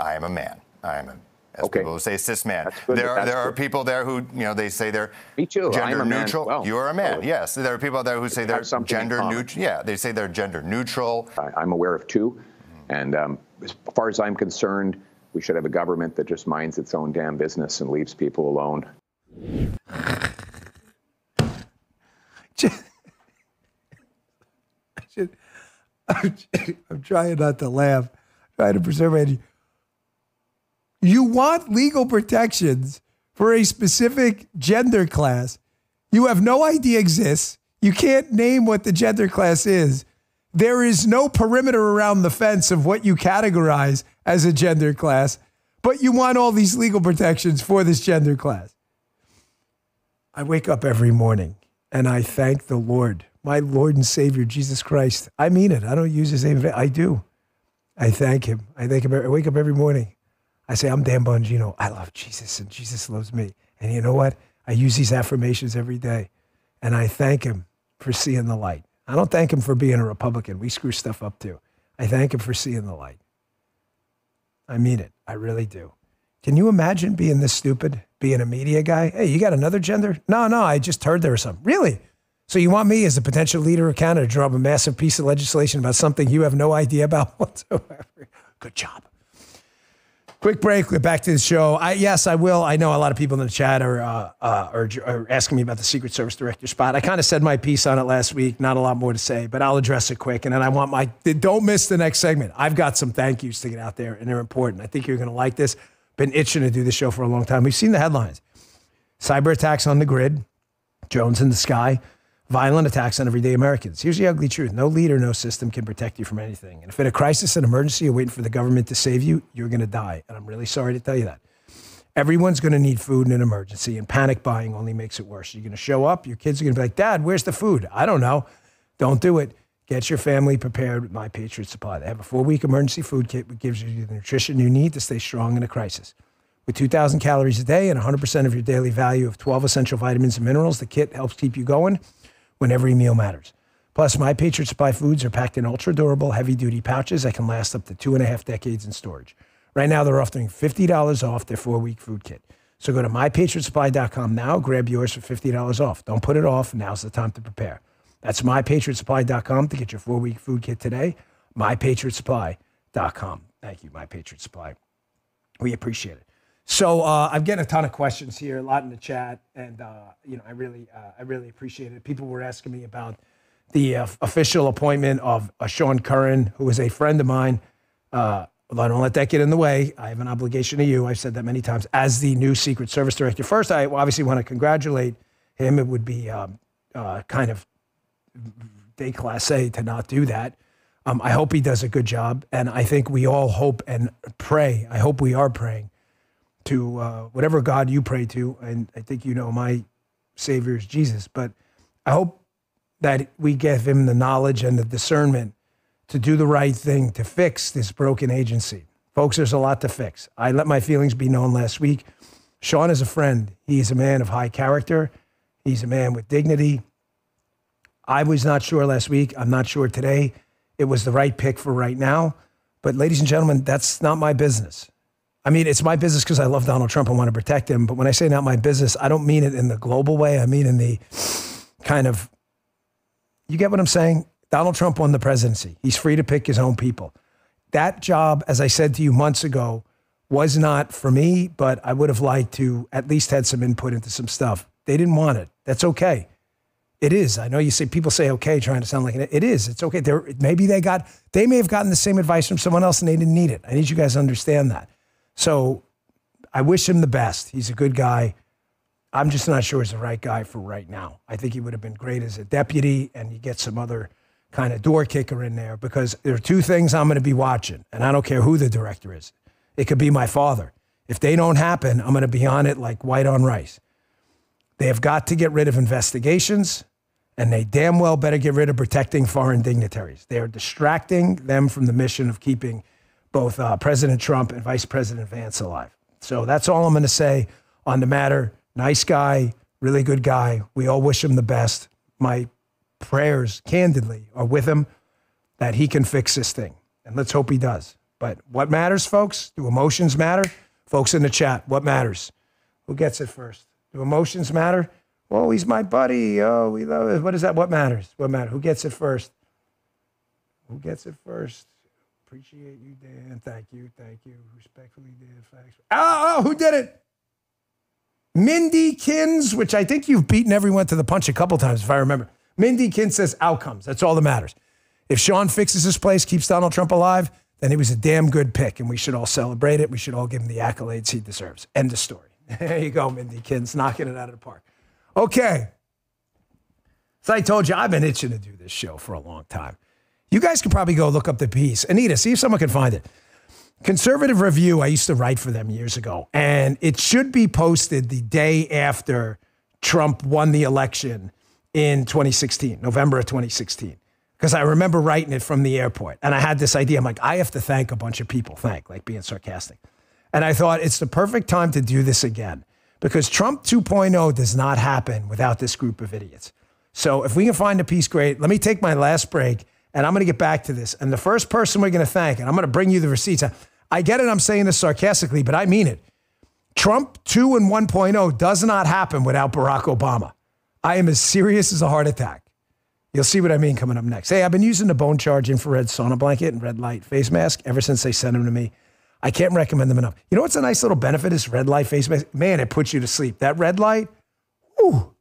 I am a man. I am as people who say cis man. There are people there who, they say they're gender neutral. Well, you are a man, yes. There are people there who say they're gender neutral. Yeah, they say they're gender neutral. I'm aware of two. And as far as I'm concerned, we should have a government that just minds its own damn business and leaves people alone. I'm trying not to laugh, trying to preserve it. You want legal protections for a specific gender class you have no idea exists. You can't name what the gender class is. There is no perimeter around the fence of what you categorize as a gender class, but you want all these legal protections for this gender class. I wake up every morning and I thank the Lord, my Lord and Savior, Jesus Christ. I mean it. I don't use his name. I do. I thank him. I wake up every morning. I say, I'm Dan Bongino. I love Jesus and Jesus loves me. And you know what? I use these affirmations every day. And I thank him for seeing the light. I don't thank him for being a Republican. We screw stuff up too. I thank him for seeing the light. I mean it. I really do. Can you imagine being this stupid, being a media guy? Hey, you got another gender? No, I just heard there was something. Really? So you want me as the potential leader of Canada to draw up a massive piece of legislation about something you have no idea about whatsoever? Good job. Quick break. We're back to the show. Yes, I will. I know a lot of people in the chat are asking me about the Secret Service director spot. I kind of said my piece on it last week. Not a lot more to say, but I'll address it quick. And then I want don't miss the next segment. I've got some thank yous to get out there, and they're important. I think you're going to like this. Been itching to do this show for a long time. We've seen the headlines. Cyber attacks on the grid, drones in the sky, violent attacks on everyday Americans. Here's the ugly truth. No leader, no system can protect you from anything. And if in a crisis, an emergency, you're waiting for the government to save you, you're going to die. And I'm really sorry to tell you that. Everyone's going to need food in an emergency, and panic buying only makes it worse. You're going to show up, your kids are going to be like, Dad, where's the food? I don't know. Don't do it. Get your family prepared with My Patriot Supply. They have a 4-week emergency food kit that gives you the nutrition you need to stay strong in a crisis. With 2,000 calories a day and 100% of your daily value of 12 essential vitamins and minerals, the kit helps keep you going when every meal matters. Plus, My Patriot Supply foods are packed in ultra-durable, heavy-duty pouches that can last up to 2.5 decades in storage. Right now, they're offering $50 off their 4-week food kit. So go to MyPatriotSupply.com now, grab yours for $50 off. Don't put it off. Now's the time to prepare. That's MyPatriotSupply.com to get your 4-week food kit today. MyPatriotSupply.com. Thank you, My Patriot Supply. We appreciate it. So I'm getting a ton of questions here, a lot in the chat, and I really appreciate it. People were asking me about the official appointment of Sean Curran, who is a friend of mine. I don't let that get in the way. I have an obligation to you. I've said that many times as the new Secret Service director. First, I obviously want to congratulate him. It would be kind of déclassé to not do that. I hope he does a good job, and I think we all hope and pray. I hope we are praying to whatever God you pray to, and I think you know my Savior is Jesus, but I hope that we give him the knowledge and the discernment to do the right thing to fix this broken agency. Folks, there's a lot to fix. I let my feelings be known last week. Sean is a friend. He is a man of high character. He's a man with dignity. I was not sure last week. I'm not sure today. It was the right pick for right now. But ladies and gentlemen, that's not my business. I mean, it's my business because I love Donald Trump and want to protect him. But when I say not my business, I don't mean it in the global way. I mean in the kind of, you get what I'm saying? Donald Trump won the presidency. He's free to pick his own people. That job, as I said to you months ago, was not for me, but I would have liked to at least had some input into some stuff. They didn't want it. That's okay. It is. I know you say, people say okay, trying to sound like it is. It's okay. They may have gotten the same advice from someone else and they didn't need it. I need you guys to understand that. So I wish him the best. He's a good guy. I'm just not sure he's the right guy for right now. I think he would have been great as a deputy, and you get some other kind of door kicker in there, because there are two things I'm going to be watching, and I don't care who the director is. It could be my father. If they don't happen, I'm going to be on it like white on rice. They have got to get rid of investigations, and they damn well better get rid of protecting foreign dignitaries. They are distracting them from the mission of keeping both President Trump and Vice President Vance alive. So that's all I'm going to say on the matter. Nice guy, really good guy. We all wish him the best. My prayers, candidly, are with him that he can fix this thing. And let's hope he does. But what matters, folks? Do emotions matter? Folks in the chat, what matters? Who gets it first? Do emotions matter? Oh, he's my buddy. Oh, we love it. What is that? What matters? What matters? Who gets it first? Who gets it first? Appreciate you, Dan. Thank you. Thank you. Respectfully, Dan. Thanks. Oh, who did it? Mindy Kins, which I think you've beaten everyone to the punch a couple times, if I remember. Mindy Kins says outcomes. That's all that matters. If Sean fixes his place, keeps Donald Trump alive, then he was a damn good pick, and we should all celebrate it. We should all give him the accolades he deserves. End of story. There you go, Mindy Kins, knocking it out of the park. Okay. So I told you, I've been itching to do this show for a long time. You guys can probably go look up the piece. Anita, see if someone can find it. Conservative Review, I used to write for them years ago, and it should be posted the day after Trump won the election in 2016, November of 2016, because I remember writing it from the airport, and I had this idea. I'm like, I have to thank a bunch of people, like being sarcastic. And I thought it's the perfect time to do this again, because Trump 2.0 does not happen without this group of idiots. So if we can find a piece, great. Let me take my last break, and I'm going to get back to this. And the first person we're going to thank, and I'm going to bring you the receipts. I get it, I'm saying this sarcastically, but I mean it. Trump 2 and 1.0 does not happen without Barack Obama. I am as serious as a heart attack. You'll see what I mean coming up next. Hey, I've been using the Bone Charge infrared sauna blanket and red light face mask ever since they sent them to me. I can't recommend them enough. You know what's a nice little benefit is red light face mask? Man, it puts you to sleep. That red light, whew.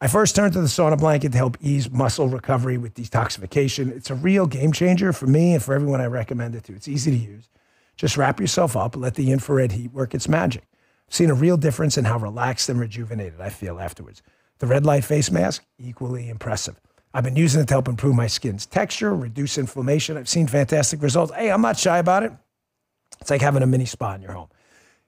I first turned to the sauna blanket to help ease muscle recovery with detoxification. It's a real game changer for me and for everyone I recommend it to. It's easy to use. Just wrap yourself up and let the infrared heat work its magic. I've seen a real difference in how relaxed and rejuvenated I feel afterwards. The red light face mask, equally impressive. I've been using it to help improve my skin's texture, reduce inflammation. I've seen fantastic results. Hey, I'm not shy about it. It's like having a mini spa in your home.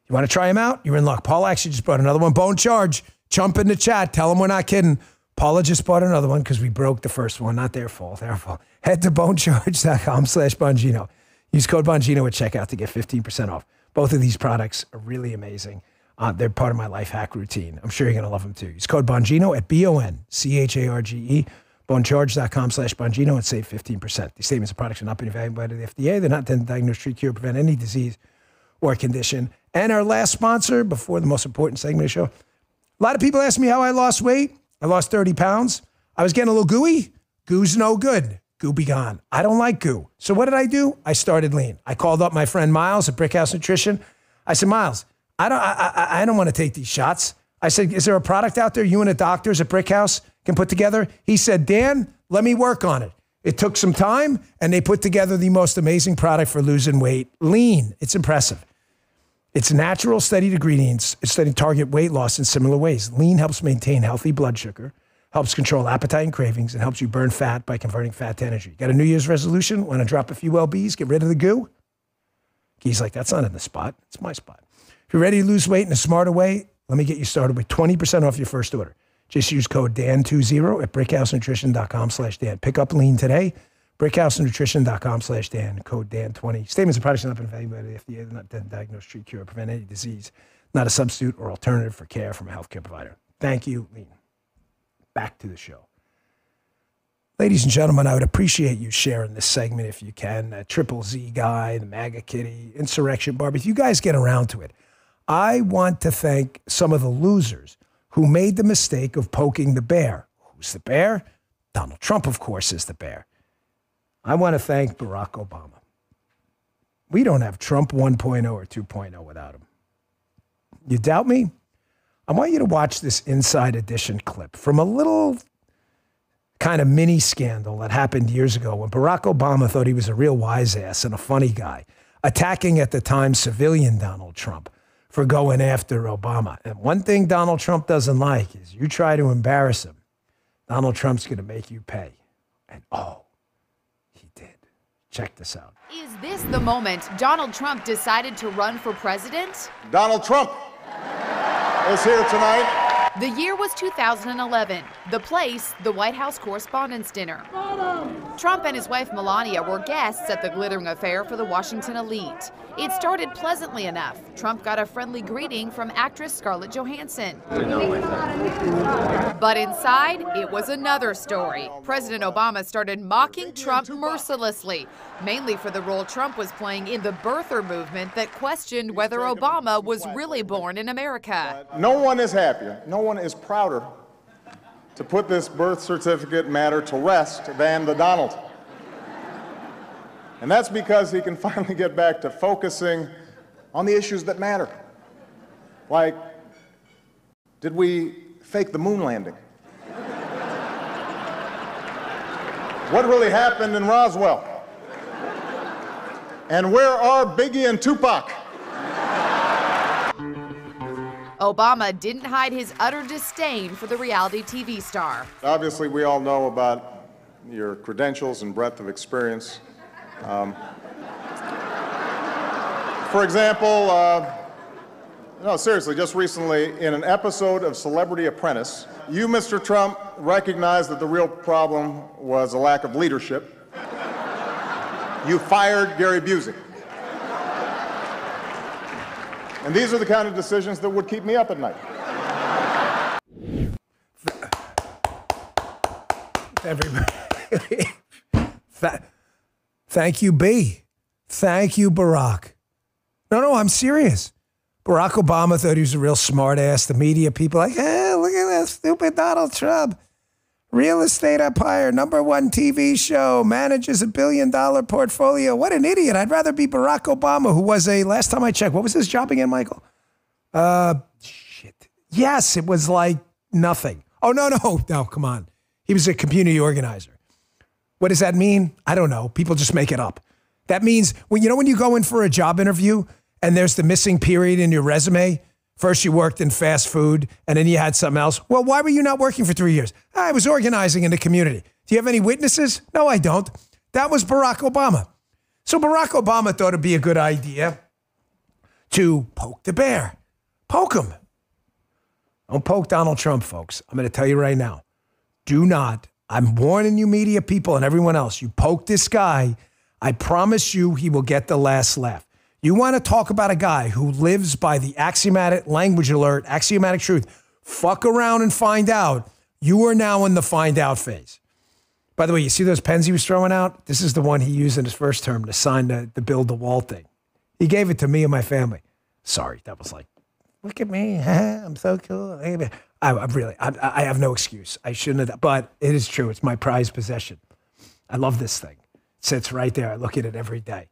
You want to try them out? You're in luck. Paul actually just brought another one. Bone Charge. Jump in the chat. Tell them we're not kidding. Paula just bought another one because we broke the first one. Not their fault. Their fault. Head to bonecharge.com/Bongino. Use code Bongino at checkout to get 15% off. Both of these products are really amazing. They're part of my life hack routine. I'm sure you're going to love them too. Use code Bongino at BONCHARGE, bonecharge.com/Bongino, and save 15%. These statements and products are not being evaluated by the FDA. They're not intended to diagnose, treat, cure, prevent any disease or condition. And our last sponsor, before the most important segment of the show. A lot of people ask me how I lost weight. I lost 30 pounds. I was getting a little gooey. Goo's no good. Goo be gone. I don't like goo. So what did I do? I started lean. I called up my friend Miles at Brickhouse Nutrition. I said, Miles, I don't want to take these shots. I said, is there a product out there you and the doctors at Brickhouse can put together? He said, Dan, let me work on it. It took some time, and they put together the most amazing product for losing weight, lean. It's impressive. It's natural, studied ingredients. It's studied target weight loss in similar ways. Lean helps maintain healthy blood sugar, helps control appetite and cravings, and helps you burn fat by converting fat to energy. Got a New Year's resolution? Want to drop a few lbs, get rid of the goo? He's like, that's not in the spot. It's my spot. If you're ready to lose weight in a smarter way, let me get you started with 20% off your first order. Just use code DAN20 at brickhousenutrition.com/Dan. Pick up lean today. brickhousenutrition.com/Dan. Code DAN20. Statements and products are not been evaluated by the FDA. They're not to diagnose, treat, cure, or prevent any disease. Not a substitute or alternative for care from a healthcare provider. Thank you, lean. back to the show. Ladies and gentlemen, I would appreciate you sharing this segment if you can. That Triple Z guy, the MAGA Kitty, Insurrection Barbie, if you guys get around to it. I want to thank some of the losers who made the mistake of poking the bear. Who's the bear? Donald Trump, of course, is the bear. I want to thank Barack Obama. We don't have Trump 1.0 or 2.0 without him. You doubt me? I want you to watch this Inside Edition clip from a little kind of mini scandal that happened years ago when Barack Obama thought he was a real wise ass and a funny guy, attacking at the time civilian Donald Trump for going after Obama. And one thing Donald Trump doesn't like is you try to embarrass him, Donald Trump's going to make you pay. And he did. Check this out. Is this the moment Donald Trump decided to run for president? Donald Trump is here tonight. The year was 2011. The place, the White House Correspondents' Dinner. Trump and his wife Melania were guests at the glittering affair for the Washington elite. It started pleasantly enough. Trump got a friendly greeting from actress Scarlett Johansson. But inside, it was another story. President Obama started mocking Trump mercilessly, mainly for the role Trump was playing in the birther movement that questioned whether Obama was really born in America. No one is happier, no one is prouder to put this birth certificate matter to rest than the Donald. And that's because he can finally get back to focusing on the issues that matter. Like, did we fake the moon landing? What really happened in Roswell? And where are Biggie and Tupac? Obama didn't hide his utter disdain for the reality TV star. Obviously, we all know about your credentials and breadth of experience. For example, no, seriously, just recently, in an episode of Celebrity Apprentice, you, Mr. Trump, recognized that the real problem was a lack of leadership. You fired Gary Busey. And these are the kind of decisions that would keep me up at night. Everybody. Thank you, B. Thank you, Barack. No, I'm serious. Barack Obama thought he was a real smart ass. The media people like, hey, look at that stupid Donald Trump. Real estate empire, #1 TV show, manages $1 billion portfolio. What an idiot. I'd rather be Barack Obama, who was last time I checked, what was his job again, Michael? Shit. Yes, it was like nothing. Oh, no, come on. He was a community organizer. What does that mean? I don't know. People just make it up. That means, when you go in for a job interview and there's the missing period in your resume, first you worked in fast food and then you had something else. Well, why were you not working for 3 years? I was organizing in the community. Do you have any witnesses? No, I don't. That was Barack Obama. So Barack Obama thought it'd be a good idea to poke the bear. Poke him. Don't poke Donald Trump, folks. I'm going to tell you right now. Do not. I'm warning you, media people and everyone else. You poke this guy, I promise you he will get the last laugh. You want to talk about a guy who lives by the axiomatic language alert, axiomatic truth. Fuck around and find out. You are now in the find out phase. By the way, you see those pens he was throwing out? This is the one he used in his first term to sign the build the wall thing. He gave it to me and my family. Sorry, that was like, look at me. I'm so cool. I have no excuse. I shouldn't have, but it is true. It's my prized possession. I love this thing. It sits right there. I look at it every day.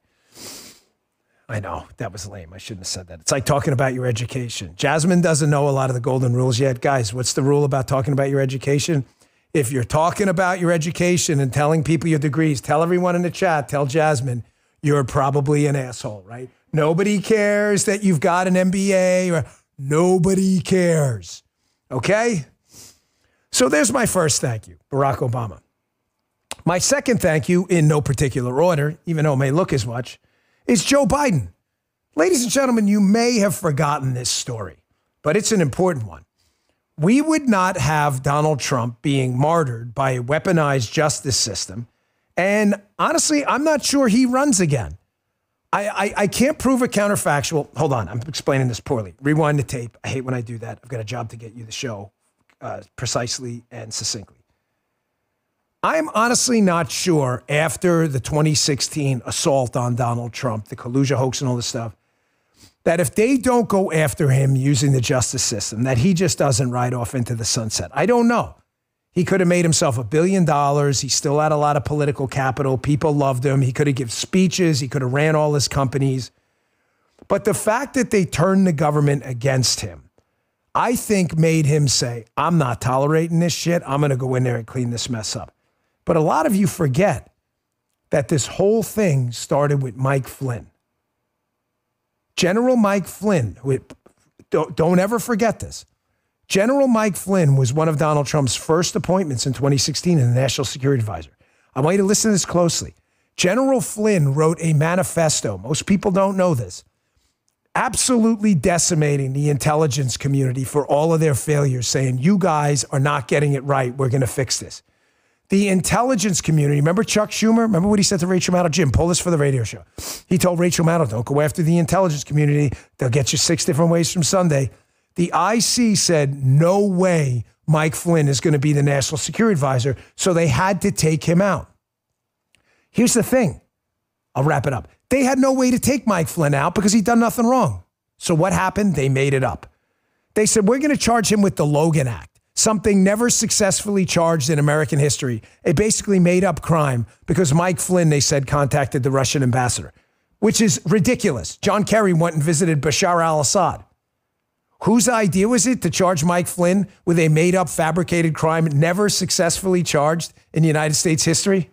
I know, that was lame. I shouldn't have said that. It's like talking about your education. Jasmine doesn't know a lot of the golden rules yet. Guys, what's the rule about talking about your education? If you're talking about your education and telling people your degrees, tell everyone in the chat, tell Jasmine, you're probably an asshole, right? Nobody cares that you've got an MBA, or nobody cares, okay? So there's my first thank you, Barack Obama. My second thank you, in no particular order, even though it may look as much, is Joe Biden. Ladies and gentlemen, you may have forgotten this story, but it's an important one. We would not have Donald Trump being martyred by a weaponized justice system. And honestly, I'm not sure he runs again. I can't prove a counterfactual. Hold on, I'm explaining this poorly. Rewind the tape. I hate when I do that. I've got a job to get you the show precisely and succinctly. I'm honestly not sure after the 2016 assault on Donald Trump, the collusion hoax and all this stuff, that if they don't go after him using the justice system, that he just doesn't ride off into the sunset. I don't know. He could have made himself $1 billion. He still had a lot of political capital. People loved him. He could have given speeches. He could have ran all his companies. But the fact that they turned the government against him, I think made him say, I'm not tolerating this shit. I'm going to go in there and clean this mess up. But a lot of you forget that this whole thing started with Mike Flynn. General Mike Flynn, don't ever forget this. General Mike Flynn was one of Donald Trump's first appointments in 2016 as the National Security Advisor. I want you to listen to this closely. General Flynn wrote a manifesto. Most people don't know this. Absolutely decimating the intelligence community for all of their failures, saying, you guys are not getting it right. We're going to fix this. The intelligence community, remember Chuck Schumer? Remember what he said to Rachel Maddow? Jim, pull this for the radio show. He told Rachel Maddow, don't go after the intelligence community. They'll get you 6 different ways from Sunday. The IC said, no way Mike Flynn is going to be the National Security Advisor, so they had to take him out. Here's the thing. I'll wrap it up. They had no way to take Mike Flynn out because he'd done nothing wrong. So what happened? They made it up. They said, we're going to charge him with the Logan Act. Something never successfully charged in American history. A basically made up crime because Mike Flynn, they said, contacted the Russian ambassador, which is ridiculous. John Kerry went and visited Bashar al-Assad. Whose idea was it to charge Mike Flynn with a made up fabricated crime never successfully charged in United States history?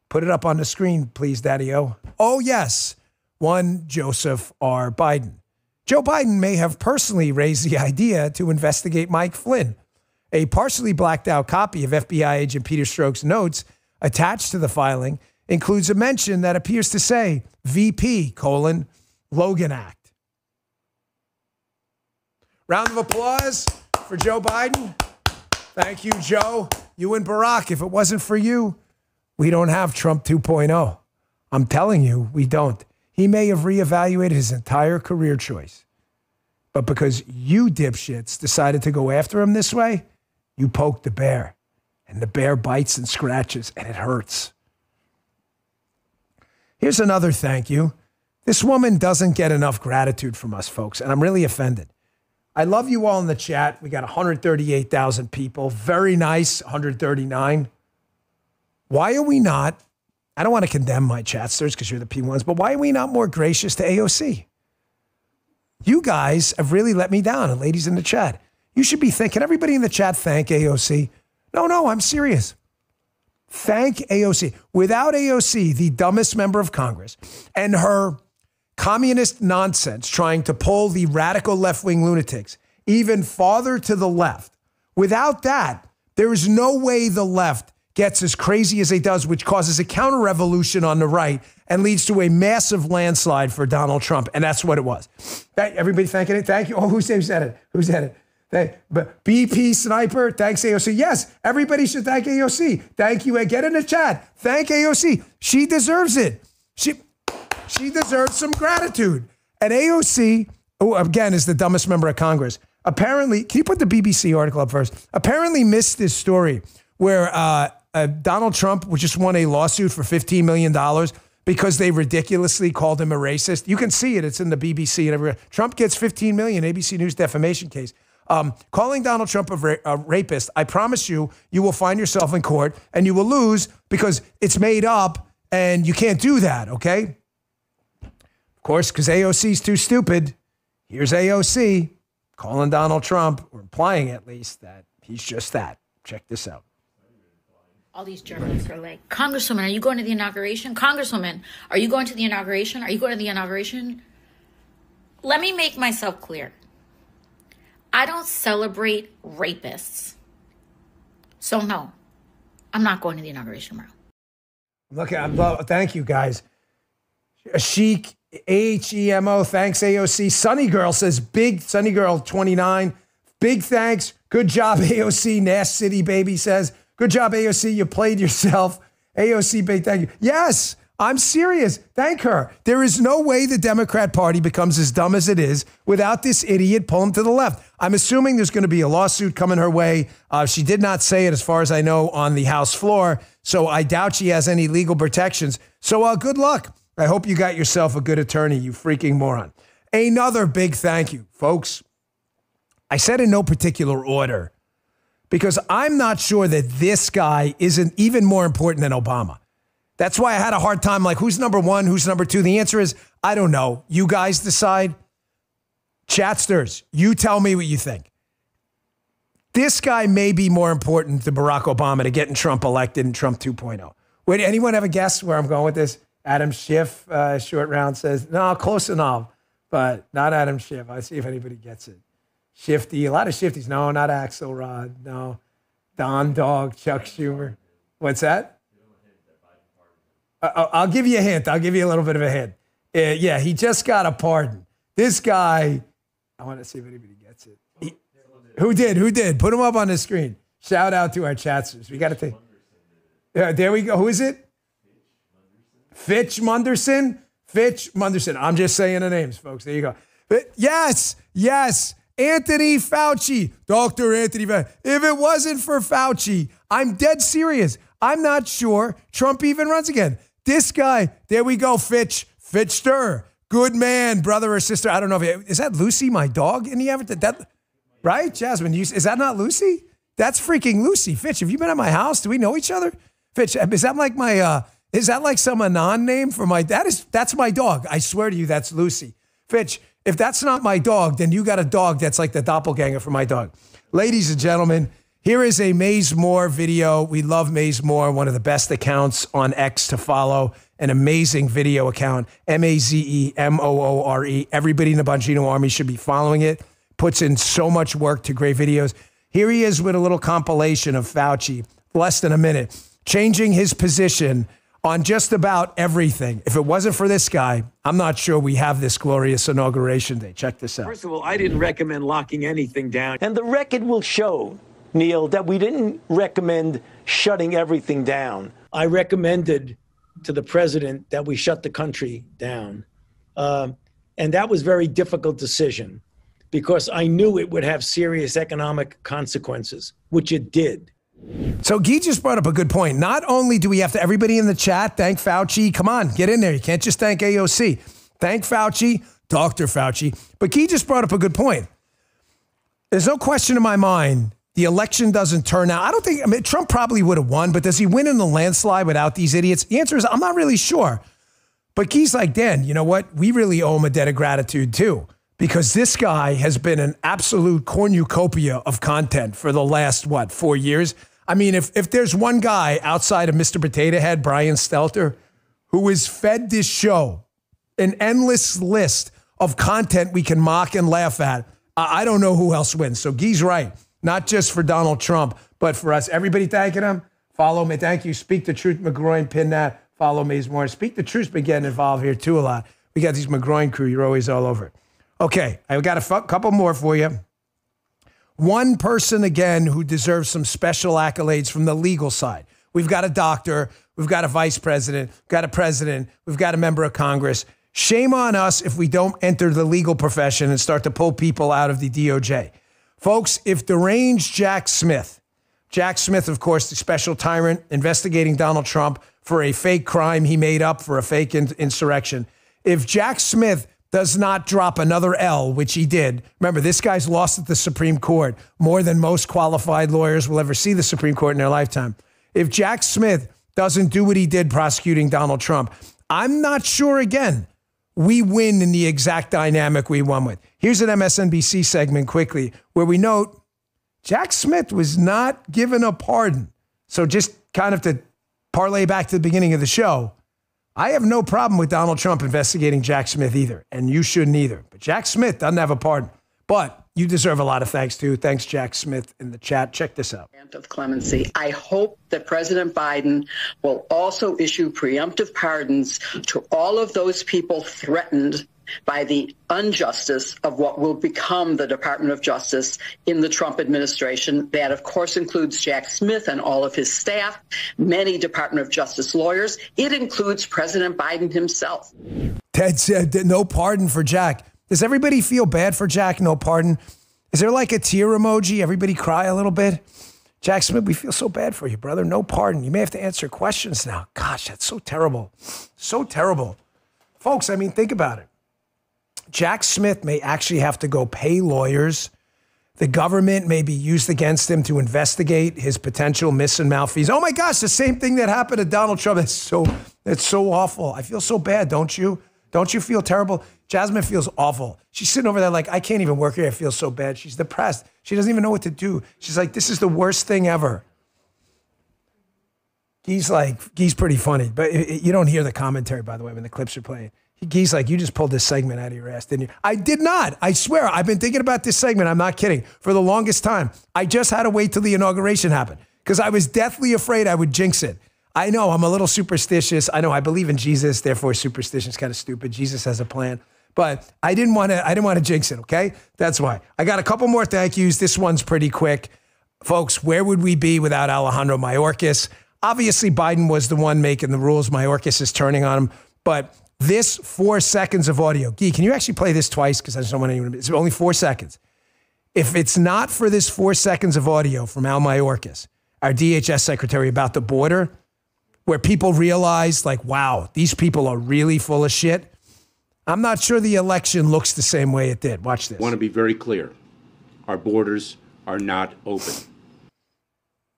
Put it up on the screen, please, Daddy-O. Oh, yes, one Joseph R. Biden. Joe Biden may have personally raised the idea to investigate Mike Flynn. A partially blacked out copy of FBI agent Peter Strzok's notes attached to the filing includes a mention that appears to say VP, Logan Act. Round of applause for Joe Biden. Thank you, Joe. You and Barack. If it wasn't for you, we don't have Trump 2.0. I'm telling you, we don't. He may have reevaluated his entire career choice. But because you dipshits decided to go after him this way, you poked the bear. And the bear bites and scratches, and it hurts. Here's another thank you. This woman doesn't get enough gratitude from us, folks, and I'm really offended. I love you all in the chat. We got 138,000 people. Very nice, 139. Why are we not, I don't want to condemn my chatsters because you're the P1s, but why are we not more gracious to AOC? You guys have really let me down, and ladies in the chat. You should be thinking, everybody in the chat thank AOC. No, I'm serious. Thank AOC. Without AOC, the dumbest member of Congress, and her communist nonsense trying to pull the radical left-wing lunatics even farther to the left, without that, there is no way the left gets as crazy as it does, which causes a counter-revolution on the right and leads to a massive landslide for Donald Trump. And that's what it was. Everybody thanking it? Thank you. Oh, who said it? Who said it? But BP Sniper, thanks AOC. Yes, everybody should thank AOC. Thank you. Get in the chat. Thank AOC. She deserves it. She deserves some gratitude. And AOC, who again is the dumbest member of Congress, apparently, can you put the BBC article up first? Apparently missed this story where Donald Trump just won a lawsuit for $15 million because they ridiculously called him a racist. You can see it. It's in the BBC and everywhere. Trump gets $15 million, ABC News defamation case. Calling Donald Trump a rapist, I promise you, you will find yourself in court and you will lose because it's made up and you can't do that, okay? Of course, because AOC is too stupid. Here's AOC calling Donald Trump, or implying at least, that he's just that. Check this out. All these journalists are like, Congresswoman, are you going to the inauguration? Congresswoman, are you going to the inauguration? Are you going to the inauguration? Let me make myself clear. I don't celebrate rapists. So no, I'm not going to the inauguration tomorrow. Thank you, guys. Chic, AHEMO, thanks, AOC. Sunny Girl says, big, Sunny Girl 29, big thanks. Good job, AOC. Nash City Baby says, good job, AOC. You played yourself. AOC, big thank you. Yes, I'm serious. Thank her. There is no way the Democrat Party becomes as dumb as it is without this idiot pulling to the left. I'm assuming there's going to be a lawsuit coming her way. She did not say it, as far as I know, on the House floor, so I doubt she has any legal protections. So good luck. I hope you got yourself a good attorney, you freaking moron. Another big thank you, folks. I said in no particular order because I'm not sure that this guy isn't even more important than Obama. That's why I had a hard time, like, who's number one, who's number two? The answer is, I don't know. You guys decide. Chatsters, you tell me what you think. This guy may be more important than Barack Obama to getting Trump elected and Trump 2.0. Would anyone have a guess where I'm going with this? Adam Schiff, short round, says, no, close enough, but not Adam Schiff. I'll see if anybody gets it. Shifty, a lot of Shifties. No, not Axelrod. No. Don Dog, Chuck Schumer. What's that? I'll give you a hint. I'll give you a little bit of a hint. Yeah, he just got a pardon. This guy, I want to see if anybody gets it. Who did? Put him up on the screen. Shout out to our chatsters. We got to think. There we go. Who is it? Fitch Munderson. I'm just saying the names, folks. There you go. But yes. Anthony Fauci. Dr. Anthony Fauci. If it wasn't for Fauci, I'm dead serious. I'm not sure Trump even runs again. This guy, there we go, Fitchter. Good man, brother or sister. I don't know is that Lucy, my dog? In the avatar? Right, Jasmine? Is that not Lucy? That's freaking Lucy. Fitch, have you been at my house? Do we know each other? Fitch, is that like is that like some Anon name for that's my dog. I swear to you, that's Lucy. Fitch, if that's not my dog, then you got a dog that's like the doppelganger for my dog. Ladies and gentlemen, here is a Maze Moore video. We love Maze Moore, one of the best accounts on X to follow. An amazing video account, MazeMoore. Everybody in the Bongino Army should be following it. Puts in so much work to great videos. Here he is with a little compilation of Fauci, less than a minute, changing his position on just about everything. If it wasn't for this guy, I'm not sure we have this glorious inauguration day. Check this out. First of all, I didn't recommend locking anything down. And the record will show, Neil, that we didn't recommend shutting everything down. I recommended to the president that we shut the country down. And that was a very difficult decision because I knew it would have serious economic consequences, which it did. So Guy just brought up a good point. Not only do we have to, everybody in the chat, thank Fauci. Come on, get in there. You can't just thank AOC. Thank Fauci, Dr. Fauci. But Guy just brought up a good point. There's no question in my mind the election doesn't turn out. Trump probably would have won, but does he win in the landslide without these idiots? The answer is I'm not really sure. But Guy's like, Dan, you know what? We really owe him a debt of gratitude too, because this guy has been an absolute cornucopia of content for the last, 4 years? I mean, if there's one guy outside of Mr. Potato Head, Brian Stelter, who has fed this show an endless list of content we can mock and laugh at, I don't know who else wins. So Guy's right. Not just for Donald Trump, but for us. Everybody thanking him. Follow me. Thank you. Speak the Truth, McGroin. Pin that. Follow Maze Moore. Speak the Truth's been getting involved here too a lot. We got these McGroin crew. You're always all over it. Okay, I've got a couple more for you. One person, again, who deserves some special accolades from the legal side. We've got a doctor. We've got a vice president. We've got a president. We've got a member of Congress. Shame on us if we don't enter the legal profession and start to pull people out of the DOJ. Folks, if deranged Jack Smith, of course, the special tyrant investigating Donald Trump for a fake crime he made up for a fake insurrection, if Jack Smith does not drop another L, which he did, remember, this guy's lost at the Supreme Court more than most qualified lawyers will ever see the Supreme Court in their lifetime. If Jack Smith doesn't do what he did prosecuting Donald Trump, I'm not sure, again, we win in the exact dynamic we won with. Here's an MSNBC segment quickly where we note Jack Smith was not given a pardon. So just kind of to parlay back to the beginning of the show, I have no problem with Donald Trump investigating Jack Smith either, and you shouldn't either. But Jack Smith doesn't have a pardon. But you deserve a lot of thanks, too. Thanks, Jack Smith, in the chat. Check this out. Of clemency. I hope that President Biden will also issue preemptive pardons to all of those people threatened by the injustice of what will become the Department of Justice in the Trump administration. That, of course, includes Jack Smith and all of his staff, many Department of Justice lawyers. It includes President Biden himself. Ted said no pardon for Jack. Does everybody feel bad for Jack? No pardon. Is there like a tear emoji? Everybody cry a little bit? Jack Smith, we feel so bad for you, brother. No pardon. You may have to answer questions now. Gosh, that's so terrible. So terrible. Folks, I mean, think about it. Jack Smith may actually have to go pay lawyers. The government may be used against him to investigate his potential mis and malfeasance. Oh my gosh, the same thing that happened to Donald Trump. That's so awful. I feel so bad, don't you? Don't you feel terrible? Jasmine feels awful. She's sitting over there like, I can't even work here. I feel so bad. She's depressed. She doesn't even know what to do. She's like, this is the worst thing ever. Guy's pretty funny, but you don't hear the commentary, by the way, when the clips are playing. Guy's like, you just pulled this segment out of your ass, didn't you? I did not. I swear. I've been thinking about this segment. I'm not kidding. For the longest time. I just had to wait till the inauguration happened because I was deathly afraid I would jinx it. I know I'm a little superstitious. I know I believe in Jesus. Therefore, superstition is kind of stupid. Jesus has a plan. But I didn't want to jinx it, okay? That's why. I got a couple more thank yous. This one's pretty quick. Folks, where would we be without Alejandro Mayorkas? Obviously, Biden was the one making the rules. Mayorkas is turning on him. But this 4 seconds of audio. Guy, can you actually play this twice? Because I just don't want anyone to... It's only 4 seconds. If it's not for this 4 seconds of audio from Al Mayorkas, our DHS secretary, about the border, where people realize, like, wow, these people are really full of shit, I'm not sure the election looks the same way it did. Watch this. I want to be very clear. Our borders are not open.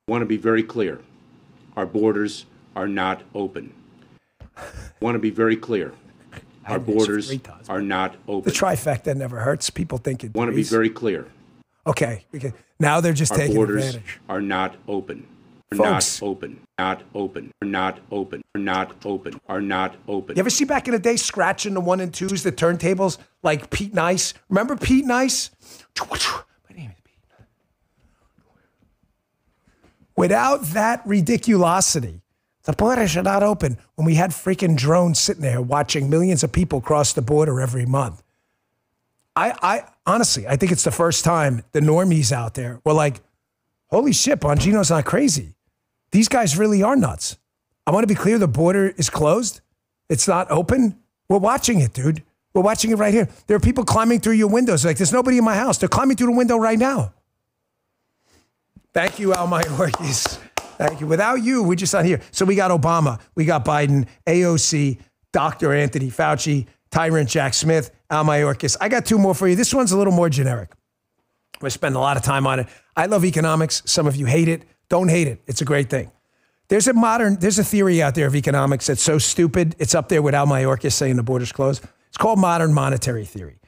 I want to be very clear. Our borders are not open. I want to be very clear. Our borders are not open. The trifecta never hurts. People think it. I want to be very clear. Okay. Now they're just taking advantage. Our borders are not open. Are Folks. not open. Not open. Are not open. Are not open. Are not open. You ever see back in the day scratching the 1 and 2s, the turntables, like Pete Nice? Remember Pete Nice? My name is Pete. Without that ridiculosity, the borders are not open when we had freaking drones sitting there watching millions of people cross the border every month. I honestly, I think it's the first time the normies out there were like, holy shit, Bongino's not crazy. These guys really are nuts. I want to be clear, the border is closed. It's not open. We're watching it, dude. We're watching it right here. There are people climbing through your windows. Like, there's nobody in my house. They're climbing through the window right now. Thank you, Al Mayorkas. Thank you. Without you, we're just not here. So we got Obama, we got Biden, AOC, Dr. Anthony Fauci, Tyrant Jack Smith, Al Mayorkas. I got 2 more for you. This one's a little more generic. We spend a lot of time on it. I love economics. Some of you hate it. Don't hate it. It's a great thing. There's a theory out there of economics that's so stupid. It's up there with Al Mayorkas saying the border's closed. It's called modern monetary theory,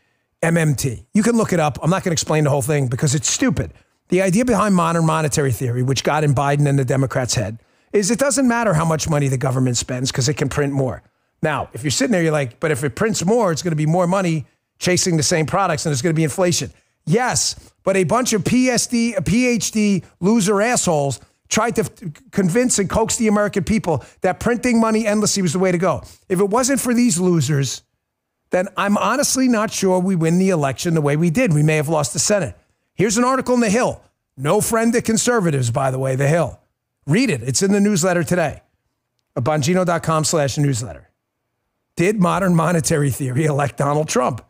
MMT. You can look it up. I'm not going to explain the whole thing because it's stupid. The idea behind modern monetary theory, which got in Biden and the Democrats' head, is it doesn't matter how much money the government spends because it can print more. Now, if you're sitting there, you're like, but if it prints more, it's going to be more money chasing the same products and there's going to be inflation. Yes, but a bunch of PhD loser assholes tried to convince and coax the American people that printing money endlessly was the way to go. If it wasn't for these losers, then I'm honestly not sure we win the election the way we did. We may have lost the Senate. Here's an article in The Hill. No friend to conservatives, by the way, The Hill. Read it. It's in the newsletter today. Bongino.com/newsletter. Did modern monetary theory elect Donald Trump?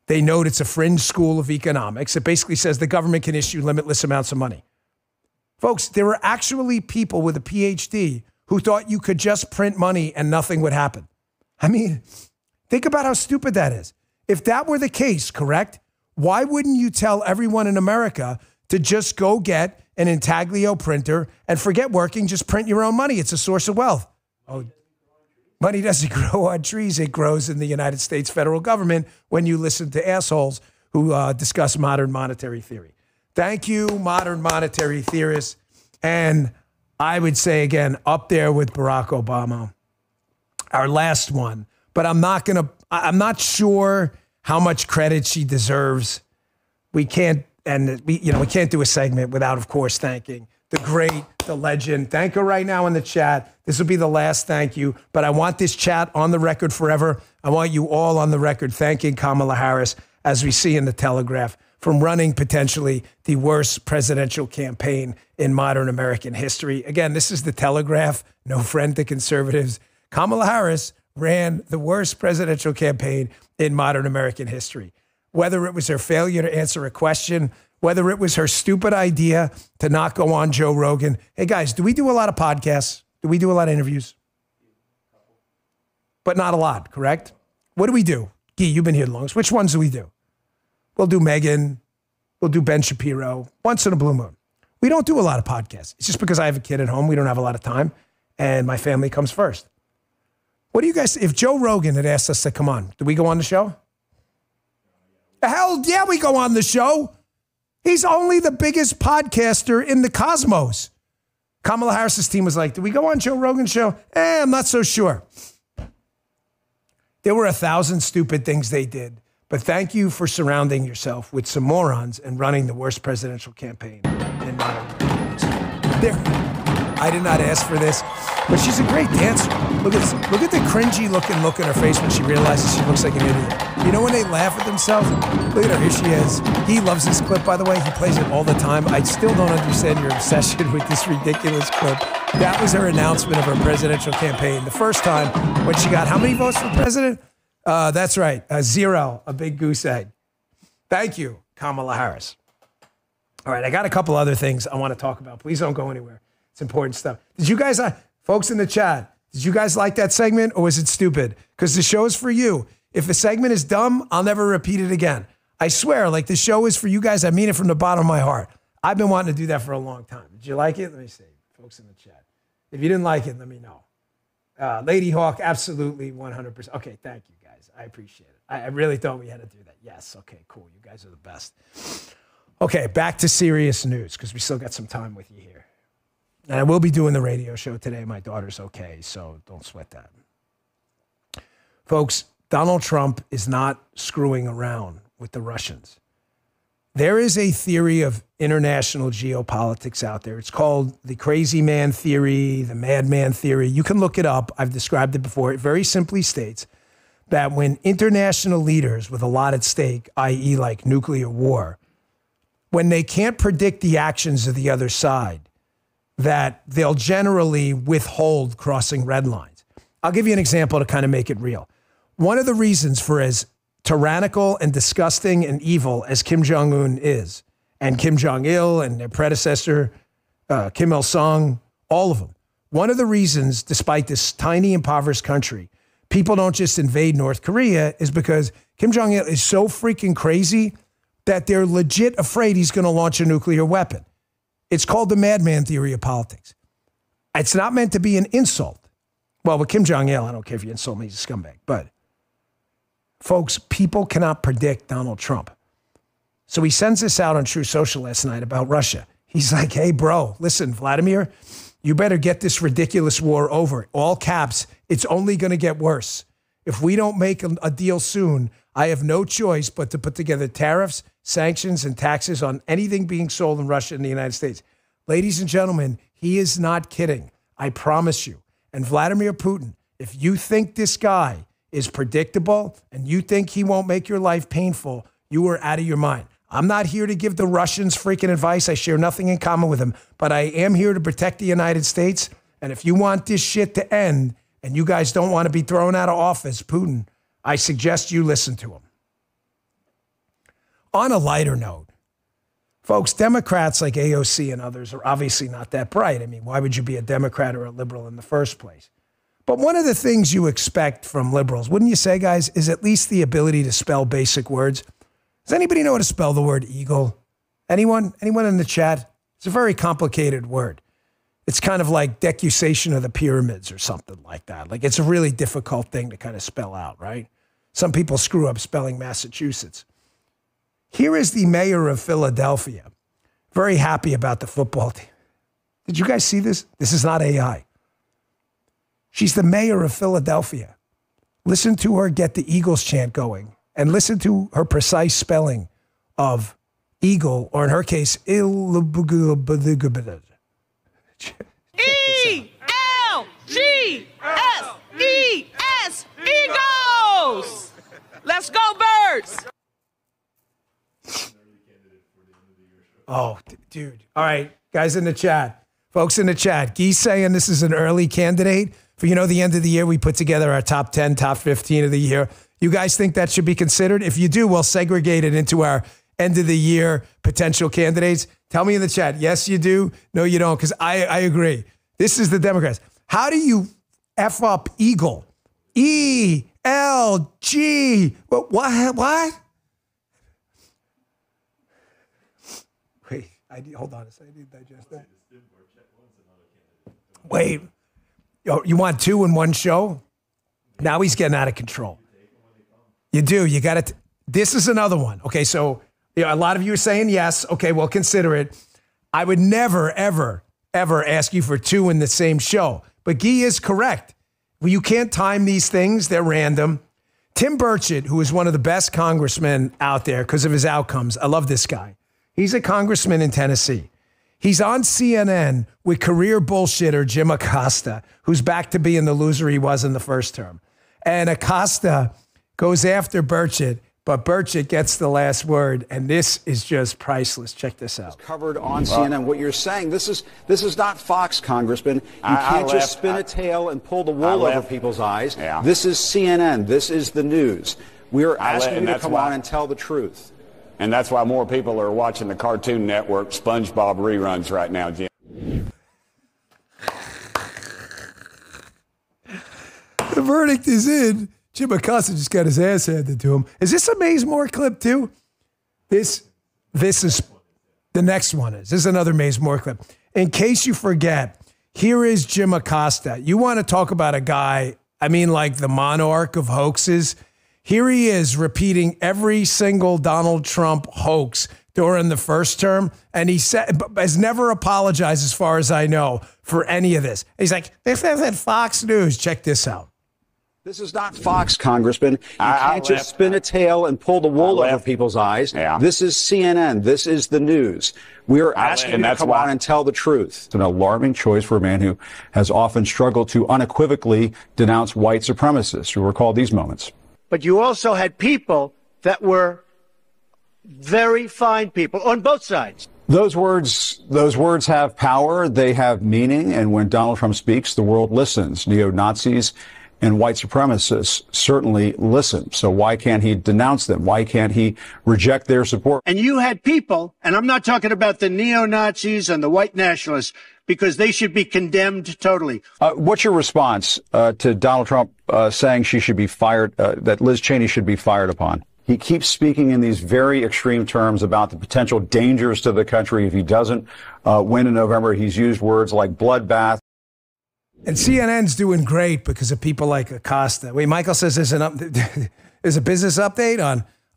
They note it's a fringe school of economics. It basically says the government can issue limitless amounts of money. Folks, there were actually people with a PhD who thought you could just print money and nothing would happen. I mean, think about how stupid that is. If that were the case, correct, why wouldn't you tell everyone in America to just go get an intaglio printer and forget working, just print your own money? It's a source of wealth. Oh, money doesn't grow on trees. It grows in the United States federal government when you listen to assholes who discuss modern monetary theory. Thank you, modern monetary theorists. And I would say, again, up there with Barack Obama, our last one. But I'm not sure how much credit she deserves. We can't do a segment without, of course, thanking the great, the legend. Thank her right now in the chat. This will be the last thank you, but I want this chat on the record forever. I want you all on the record thanking Kamala Harris, as we see in the Telegraph, from running potentially the worst presidential campaign in modern American history. Again, this is the Telegraph, no friend to conservatives. Kamala Harris ran the worst presidential campaign in modern American history. Whether it was her failure to answer a question, whether it was her stupid idea to not go on Joe Rogan. Hey, guys, do we do a lot of podcasts? Do we do a lot of interviews? But not a lot, correct? What do we do? Guy, you've been here the longest. Which ones do we do? We'll do Megan. We'll do Ben Shapiro. Once in a blue moon. We don't do a lot of podcasts. It's just because I have a kid at home. We don't have a lot of time. And my family comes first. What do you guys, if Joe Rogan had asked us to come on, do we go on the show? Hell yeah, we go on the show. He's only the biggest podcaster in the cosmos. Kamala Harris's team was like, do we go on Joe Rogan's show? I'm not so sure. There were 1,000 stupid things they did. But thank you for surrounding yourself with some morons and running the worst presidential campaign in modern history. I did not ask for this, but she's a great dancer. Look at this. Look at the cringy looking look in her face when she realizes she looks like an idiot. You know when they laugh at themselves? Look at her. Here she is. He loves this clip, by the way. He plays it all the time. I still don't understand your obsession with this ridiculous clip. That was her announcement of her presidential campaign. The first time when she got how many votes for president? That's right. 0, a big goose egg. Thank you, Kamala Harris. All right, I got a couple other things I want to talk about. Please don't go anywhere. It's important stuff. Did you guys, folks in the chat, did you guys like that segment or was it stupid? Because the show is for you. If a segment is dumb, I'll never repeat it again. I swear, like the show is for you guys. I mean it from the bottom of my heart. I've been wanting to do that for a long time. Did you like it? Let me see. Folks in the chat. If you didn't like it, let me know. Lady Hawk, absolutely 100%. Okay, thank you guys. I appreciate it. I really thought we had to do that. Yes, okay, cool. You guys are the best. Okay, back to serious news because we still got some time with you here. And I will be doing the radio show today. My daughter's okay, so don't sweat that. Folks, Donald Trump is not screwing around with the Russians. There is a theory of international geopolitics out there. It's called the crazy man theory, the madman theory. You can look it up. I've described it before. It very simply states that when international leaders with a lot at stake, i.e. like nuclear war, when they can't predict the actions of the other side, that they'll generally withhold crossing red lines. I'll give you an example to kind of make it real. One of the reasons for as tyrannical and disgusting and evil as Kim Jong-un is, and Kim Jong-il and their predecessor, Kim Il-sung, all of them. One of the reasons, despite this tiny, impoverished country, people don't just invade North Korea is because Kim Jong-il is so freaking crazy that they're legit afraid he's going to launch a nuclear weapon. It's called the madman theory of politics. It's not meant to be an insult. Well, with Kim Jong-il, I don't care if you insult me, he's a scumbag. But, folks, people cannot predict Donald Trump. So he sends this out on True Social last night about Russia. He's like, hey, bro, listen, Vladimir, you better get this ridiculous war over. All caps, it's only going to get worse. If we don't make a deal soon, I have no choice but to put together tariffs, sanctions, and taxes on anything being sold in Russia and the United States. Ladies and gentlemen, he is not kidding. I promise you. And Vladimir Putin, if you think this guy is predictable and you think he won't make your life painful, you are out of your mind. I'm not here to give the Russians freaking advice. I share nothing in common with them, but I am here to protect the United States. And if you want this shit to end and you guys don't want to be thrown out of office, Putin, I suggest you listen to him. On a lighter note, folks, Democrats like AOC and others are obviously not that bright. I mean, why would you be a Democrat or a liberal in the first place? But one of the things you expect from liberals, wouldn't you say, guys, is at least the ability to spell basic words. Does anybody know how to spell the word eagle? Anyone? Anyone in the chat? It's a very complicated word. It's kind of like decusation of the pyramids or something like that. Like it's a really difficult thing to kind of spell out, right? Some people screw up spelling Massachusetts. Here is the mayor of Philadelphia, very happy about the football team. Did you guys see this? This is not AI. She's the mayor of Philadelphia. Listen to her get the Eagles chant going and listen to her precise spelling of eagle, or in her case, E-L-G-S-E-S, Eagles! Let's go, Birds! Oh, dude. All right, guys in the chat. Folks in the chat, Guy's saying this is an early candidate. For, the end of the year, we put together our top 10, top 15 of the year. You guys think that should be considered? If you do, we'll segregate it into our end of the year potential candidates. Tell me in the chat. Yes, you do. No, you don't. Because I agree. This is the Democrats. How do you F up Eagle? E-L-G. What? Wait, hold on a second. I need to digest that. Wait. You want two in one show? Now he's getting out of control. You do. You got to. This is another one. Okay, so a lot of you are saying yes. Okay, well, consider it. I would never, ever, ever ask you for two in the same show. But Guy is correct. Well, you can't time these things. They're random. Tim Burchett, who is one of the best congressmen out there because of his outcomes. I love this guy. He's a congressman in Tennessee. He's on CNN with career bullshitter Jim Acosta, who's back to being the loser he was in the first term. And Acosta goes after Burchett, but Burchett gets the last word, and this is just priceless. Check this out. Covered on CNN. What you're saying, this is not Fox, Congressman. You can't just spin a tail and pull the wool over people's eyes. Yeah. This is CNN. This is the news. We are asking you to come on and tell the truth. And that's why more people are watching the Cartoon Network SpongeBob reruns right now, Jim. The verdict is in. Jim Acosta just got his ass handed to him. Is this a Maze Moore clip too? This is the next one. This is another Maze Moore clip. In case you forget, here is Jim Acosta. You want to talk about a guy, like the monarch of hoaxes. Here he is repeating every single Donald Trump hoax during the first term, and he has never apologized, as far as I know, for any of this. He's like, this isn't Fox News. Check this out. This is not Fox, Congressman. You can't just spin a tail and pull the wool over people's eyes. Yeah. This is CNN. This is the news. We are asking you to come on and tell the truth. It's an alarming choice for a man who has often struggled to unequivocally denounce white supremacists. You recall these moments. But you also had people that were very fine people on both sides. Those words have power. They have meaning. And when Donald Trump speaks, the world listens. Neo-Nazis and white supremacists certainly listen. So why can't he denounce them? Why can't he reject their support? And you had people, and I'm not talking about the neo-Nazis and the white nationalists, because they should be condemned totally. What's your response to Donald Trump saying she should be fired, that Liz Cheney should be fired upon? He keeps speaking in these very extreme terms about the potential dangers to the country if he doesn't win in November. He's used words like bloodbath. And CNN's doing great because of people like Acosta. Wait, Michael says there's a business update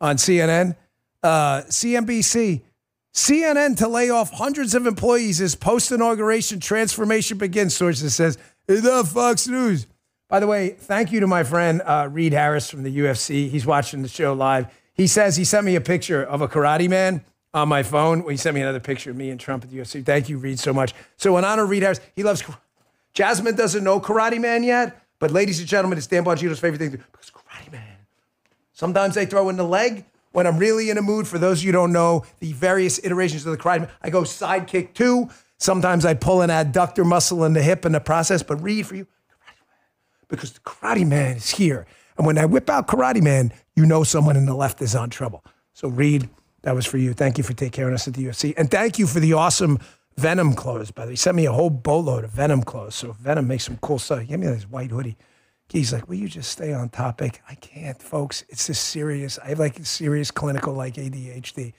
on CNN. CNBC. CNN to lay off hundreds of employees as post-inauguration transformation begins, sources says. It's not Fox News. By the way, thank you to my friend Reed Harris from the UFC. He's watching the show live. He says he sent me a picture of a karate man on my phone. He sent me another picture of me and Trump at the UFC. Thank you, Reed, so much. So in honor of Reed Harris, he loves Jasmine doesn't know Karate Man yet, but ladies and gentlemen, it's Dan Bongino's favorite thing to do because Karate Man. Sometimes I throw in the leg. When I'm really in a mood, for those of you who don't know, the various iterations of the Karate Man, I go side kick 2. Sometimes I pull an adductor muscle in the hip in the process, but Reed, for you, Karate Man, because the Karate Man is here. And when I whip out Karate Man, you know someone in the left is on trouble. So Reed, that was for you. Thank you for taking care of us at the UFC. And thank you for the awesome Venom clothes, by the way. He sent me a whole boatload of Venom clothes. So Venom makes some cool stuff. He gave me this white hoodie. He's like, will you just stay on topic? I can't, folks. It's this serious. I have like serious clinical like ADHD.